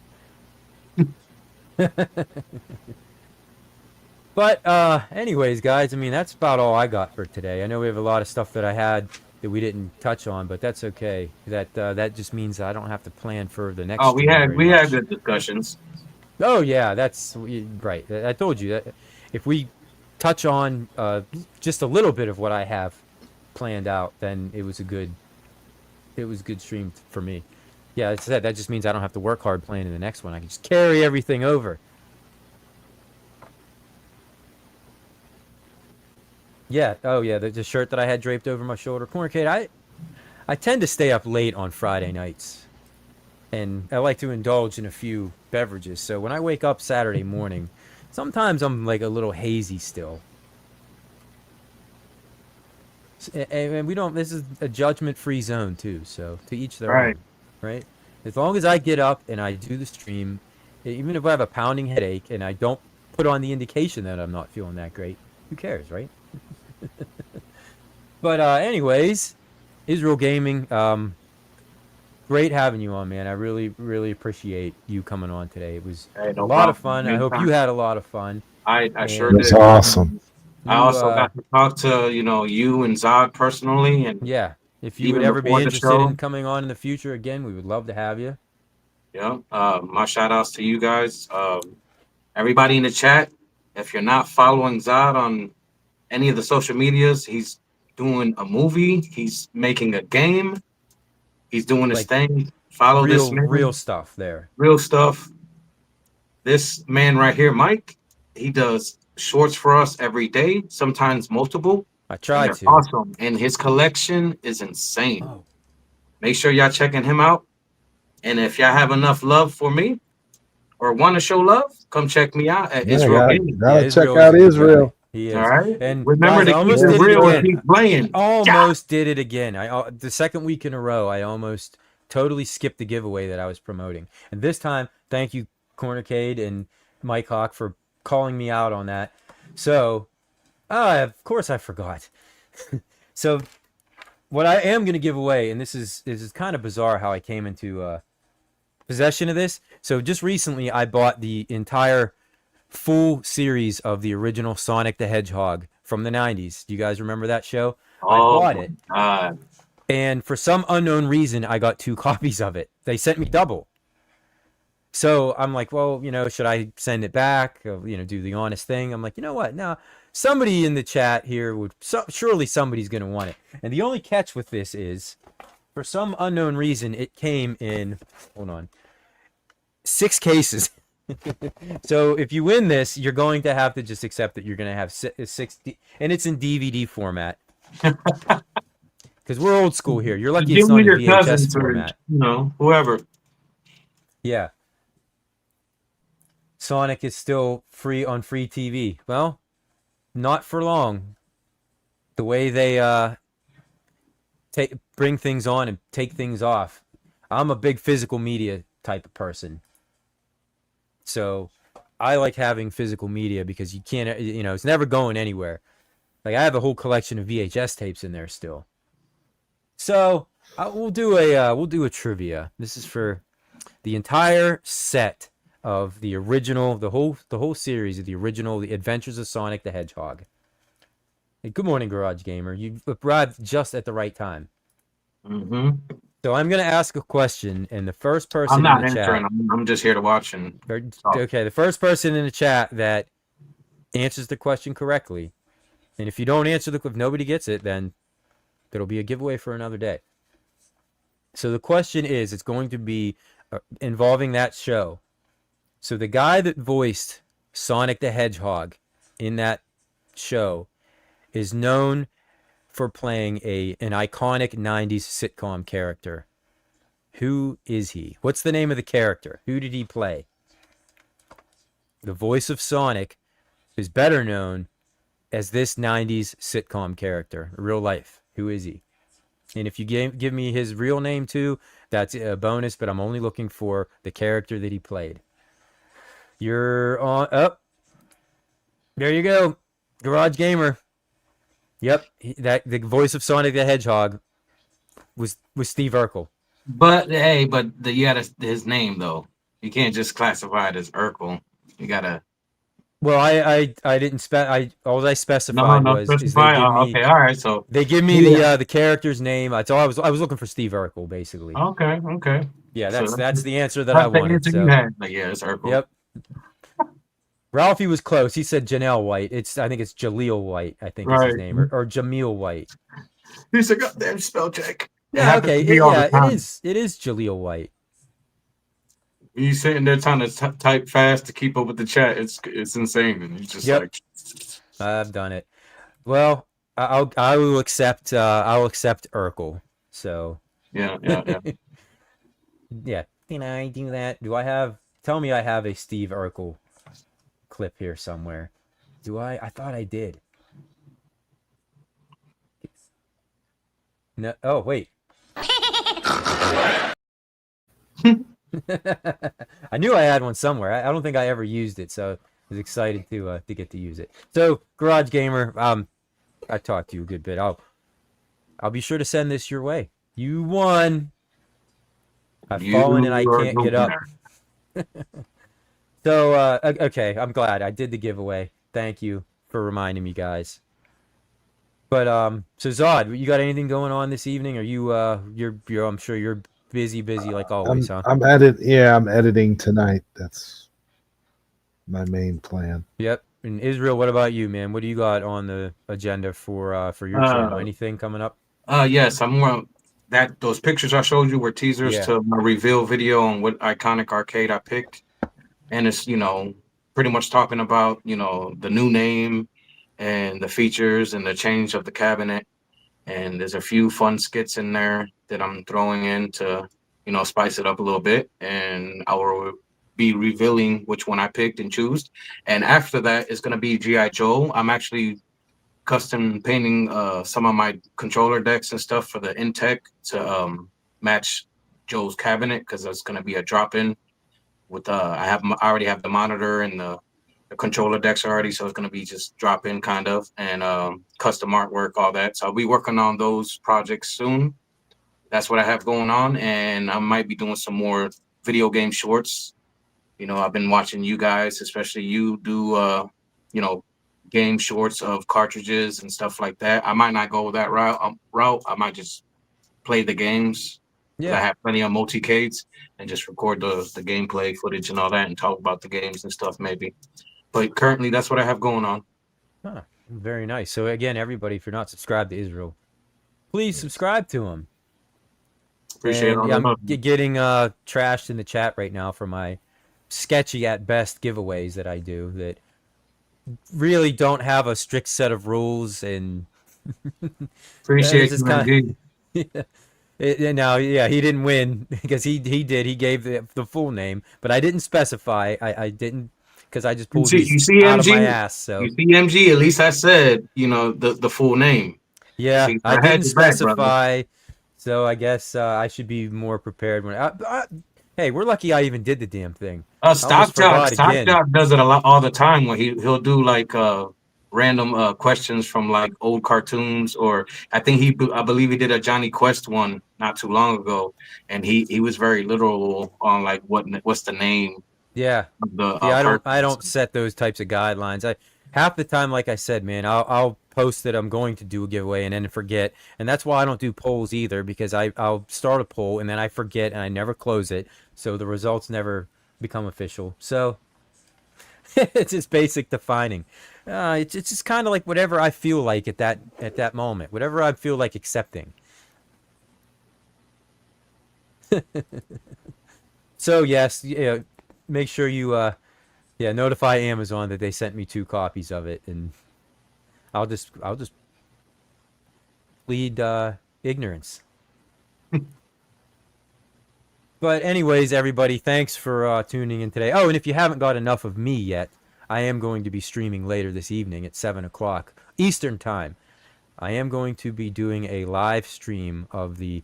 But anyways, guys, I mean, that's about all I got for today. I know we have a lot of stuff that I had that we didn't touch on, but that's okay. That just means I don't have to plan for the next. Oh, we had much. good discussions. Oh yeah, that's right. I told you that if we touch on just a little bit of what I have planned out, then it was a good stream for me. Yeah, that's that. That just means I don't have to work hard planning the next one. I can just carry everything over. Yeah. Oh yeah, the shirt that I had draped over my shoulder. Corner Kate, I tend to stay up late on Friday nights, and I like to indulge in a few beverages. So when I wake up Saturday morning, sometimes I'm like a little hazy still. And we don't. This is a judgment-free zone too. So to each their own, right? As long as I get up and I do the stream, even if I have a pounding headache and I don't put on the indication that I'm not feeling that great, who cares, right? But anyways, Israel Gaming, great having you on, man. I really, really appreciate you coming on today. It was a lot of fun. I hope you had a lot of fun. I sure did. It was awesome. I also got to talk to you and Zod personally, and yeah, if you would ever be interested in coming on in the future again, we would love to have you. Yeah, my shout outs to you guys, everybody in the chat. If you're not following Zod on any of the social medias, he's doing a movie, he's making a game, he's doing his thing. Follow this man. Real stuff there. Real stuff. This man right here, Mike, he does shorts for us every day, sometimes multiple. I try to. Awesome. And his collection is insane. Oh. Make sure y'all checking him out. And if y'all have enough love for me or want to show love, come check me out at Israel Gaming. Gotta check out Israel. He is. All right. And remember to keep it real and keep playing. Almost did it again. The second week in a row, I almost totally skipped the giveaway that I was promoting. And this time, thank you, Cornercade and Mike Hawk, for calling me out on that. So, of course I forgot. So, what I am going to give away, and this is kind of bizarre how I came into possession of this. So, just recently, I bought the entire full series of the original Sonic the Hedgehog from the 90s. Do you guys remember that show? Oh, I bought it. And for some unknown reason, I got 2 copies of it. They sent me double. So I'm like, well, should I send it back? Do the honest thing. I'm like, you know what? Now, somebody in the chat here surely somebody's going to want it. And the only catch with this is, for some unknown reason, it came in, 6 cases. So if you win this, you're going to have to just accept that you're going to have 6, and it's in DVD format. Because we're old school here. You're lucky it's not in VHS format. Whoever. Yeah. Sonic is still free on free TV. Well, not for long. The way they bring things on and take things off. I'm a big physical media type of person. So I like having physical media because you can't, it's never going anywhere. Like I have a whole collection of VHS tapes in there still. So we'll do a trivia. This is for the entire set of the original, the whole series of the original, The Adventures of Sonic the Hedgehog. Hey, good morning, Garage Gamer. You arrived just at the right time. Mm-hmm. So I'm going to ask a question, and the first person I'm not in the answering. chat, I'm just here to watch and talk. Okay, the first person in the chat that answers the question correctly, and if you don't answer if nobody gets it, then there'll be a giveaway for another day. So the question is, it's going to be involving that show. So the guy that voiced Sonic the Hedgehog in that show is known for playing an iconic 90s sitcom character. Who is he? What's the name of the character? Who did he play? the voice of Sonic, is better known as this 90s sitcom character, real life. Who is he? And if you give me his real name too, that's a bonus, but I'm only looking for the character that he played. You're on up. There you go. Garage Gamer. Yep, the voice of Sonic the Hedgehog was Steve Urkel. But hey, you gotta his name though. You can't just classify it as Urkel. You gotta. Well, I didn't all I specified was specify. they give me Okay, all right. So they give me the character's name. That's all I was looking for Steve Urkel basically. Okay. Yeah, So that's the answer that I wanted. So. Like, yeah, it's Urkel. Yep. Ralphie was close. He said Janelle White. I think it's Jaleel White. I think is his name, or Jameel White. He's a goddamn spell check. Yeah, okay. It is Jaleel White. You sitting there trying to type fast to keep up with the chat. It's insane. And he's just like, I've done it. Well, I will accept Urkel. So yeah. Yeah. Can I do that? Tell me I have a Steve Urkel clip here somewhere. Do I? I thought I did. No. Oh, wait. I knew I had one somewhere. I don't think I ever used it, so I was excited to get to use it. So, Garage Gamer, I talked to you a good bit. I'll be sure to send this your way. You won. I've fallen and I can't get up. So, okay, I'm glad I did the giveaway. Thank you for reminding me, guys. But so Zod, you got anything going on this evening? Are you you're I'm sure you're busy like always, huh? I'm editing tonight. That's my main plan. Yep. And Israel, what about you, man? What do you got on the agenda for your channel? Anything coming up? Yes, I'm more those pictures I showed you were teasers to my reveal video on what iconic arcade I picked. And it's, pretty much talking about, the new name and the features and the change of the cabinet. And there's a few fun skits in there that I'm throwing in to, spice it up a little bit. And I will be revealing which one I picked and choose. And after that, it's going to be G.I. Joe. I'm actually custom painting some of my controller decks and stuff for the Intech to match Joe's cabinet, because it's going to be a drop-in with I already have the monitor and the controller decks already, so it's going to be just drop-in kind of, and custom artwork, all that. So I'll be working on those projects soon. That's what I have going on, and I might be doing some more video game shorts. I've been watching you guys, especially you, do game shorts of cartridges and stuff like that. I might not go that route. I might just play the games. Yeah, I have plenty of multicades and just record the gameplay footage and all that and talk about the games and stuff maybe. But currently, that's what I have going on. Huh, very nice. So again, everybody, if you're not subscribed to Israel, please subscribe to him. Appreciate it. I'm getting trashed in the chat right now for my sketchy at best giveaways that I do that really don't have a strict set of rules, and appreciate you, man. He didn't win because he gave the full name, but I didn't specify. I didn't, because I just pulled these out of my ass. So you see, MG, at least I said the full name. Yeah, see, I didn't specify, so I guess I should be more prepared when. Hey, we're lucky I even did the damn thing. Stock Job does it all the time when he'll do like random questions from like old cartoons, or I believe he did a Johnny Quest one not too long ago, and he was very literal on like what's the name. Yeah. I don't set those types of guidelines. Half the time, like I said, man, I'll post that I'm going to do a giveaway and then forget, and that's why I don't do polls either, because I'll start a poll and then I forget and I never close it, so the results never become official. So it's just basic defining. It's just kind of like whatever I feel like at that moment, whatever I feel like accepting. So yes, make sure you notify Amazon that they sent me 2 copies of it, and I'll just plead ignorance. But anyways, everybody, thanks for tuning in today. Oh, and if you haven't got enough of me yet, I am going to be streaming later this evening at 7 o'clock Eastern Time. I am going to be doing a live stream of the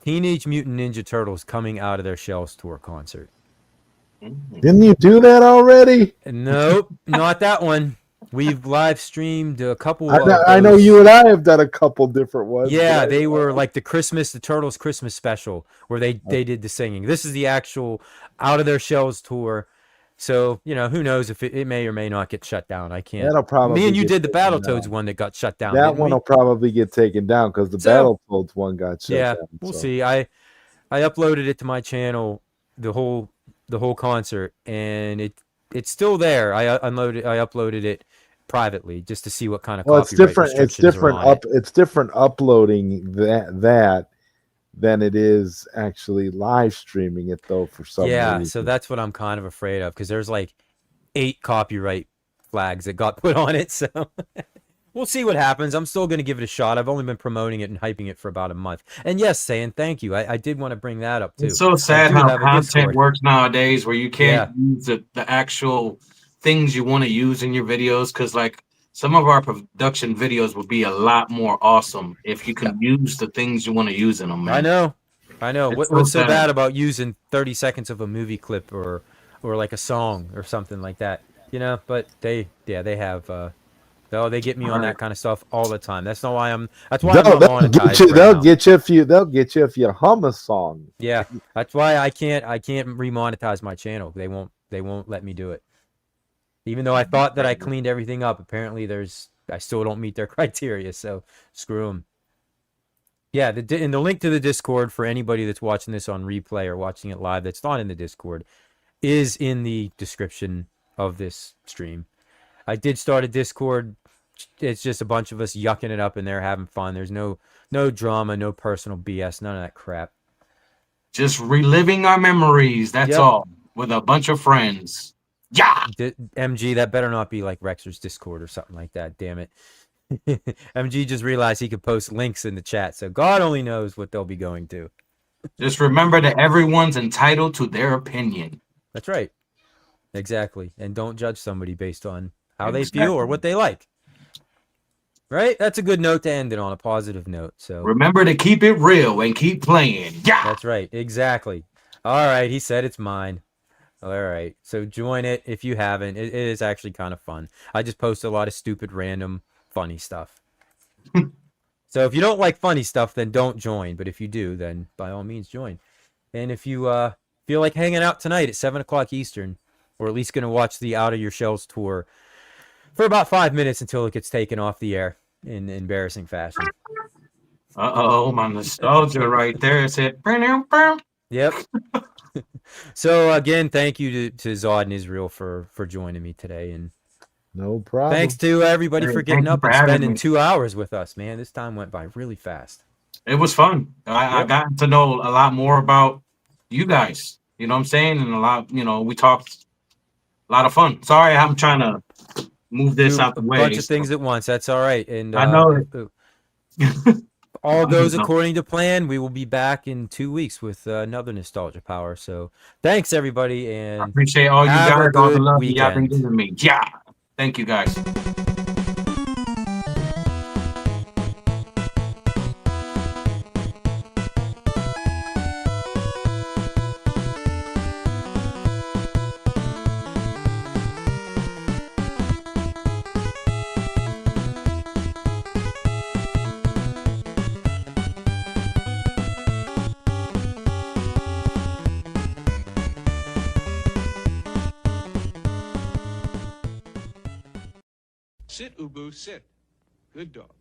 Teenage Mutant Ninja Turtles coming out of their Shells Tour concert. Didn't you do that already? Nope, not that one. We've live streamed a couple. I know you and I have done a couple different ones. Yeah, they were like the Turtles Christmas special where they did the singing. This is the actual Out of Their Shells tour. So, you know, who knows if it may or may not get shut down. I can't. That'll probably Me and you get did the Battletoads one that got shut down. That one will probably get taken down because the Battletoads one got shut down. We'll see. I uploaded it to my channel, the whole concert, and it's still there. I uploaded it privately just to see what kind of it's copyright different. It's different uploading that than it is actually live streaming it though for some reason. So that's what I'm kind of afraid of because there's like 8 copyright flags that got put on it. So we'll see what happens. I'm still going to give it a shot. I've only been promoting it and hyping it for about a month. And yes, saying thank you. I did want to bring that up too. It's so sad how content works nowadays where you can't use the actual things you want to use in your videos because like some of our production videos would be a lot more awesome if you can use the things you want to use in them, man. I know. What's so bad about using 30 seconds of a movie clip or like a song or something like that? You know, but they have they get me on that kind of stuff all the time. That's not why I'm not monetized. They'll get you if you hum a song. Yeah. That's why I can't remonetize my channel. They won't let me do it. Even though I thought that I cleaned everything up, apparently I still don't meet their criteria, so screw them. Yeah, and the link to the Discord for anybody that's watching this on replay or watching it live that's not in the Discord is in the description of this stream. I did start a Discord. It's just a bunch of us yucking it up in there, having fun. There's no drama, no personal BS, none of that crap. Just reliving our memories, that's all, with a bunch of friends. Yeah, MG, that better not be like Rexer's Discord or something like that. Damn it. MG just realized he could post links in the chat, so God only knows what they'll be going to. Just remember that everyone's entitled to their opinion. That's right. Exactly. And don't judge somebody based on how they feel or what they like. Right? That's a good note to end it on, a positive note. So remember to keep it real and keep playing. Yeah. That's right. Exactly. All right. He said it's mine. All right, so join it if you haven't. It is actually kind of fun. I just post a lot of stupid, random, funny stuff. So if you don't like funny stuff, then don't join. But if you do, then by all means join. And if you feel like hanging out tonight at 7 o'clock Eastern, or at least going to watch the Out of Your Shells tour for about 5 minutes until it gets taken off the air in embarrassing fashion. Uh-oh, my nostalgia right there. It said, yep. So again, thank you to Zod and Israel for joining me today, and no problem. Thanks to everybody for getting up and spending 2 hours with us, man. This time went by really fast. It was fun. I got to know a lot more about you guys. You know what I'm saying? And a lot, we talked a lot of fun. Sorry, I'm trying to move this out the way. A bunch of things at once. That's all right. And I know. All goes according to plan. We will be back in 2 weeks with another Nostalgia Power. So thanks, everybody. And I appreciate all you guys, all the love you have been giving me. Yeah. Thank you, guys. Sit, Ubu, sit. Good dog.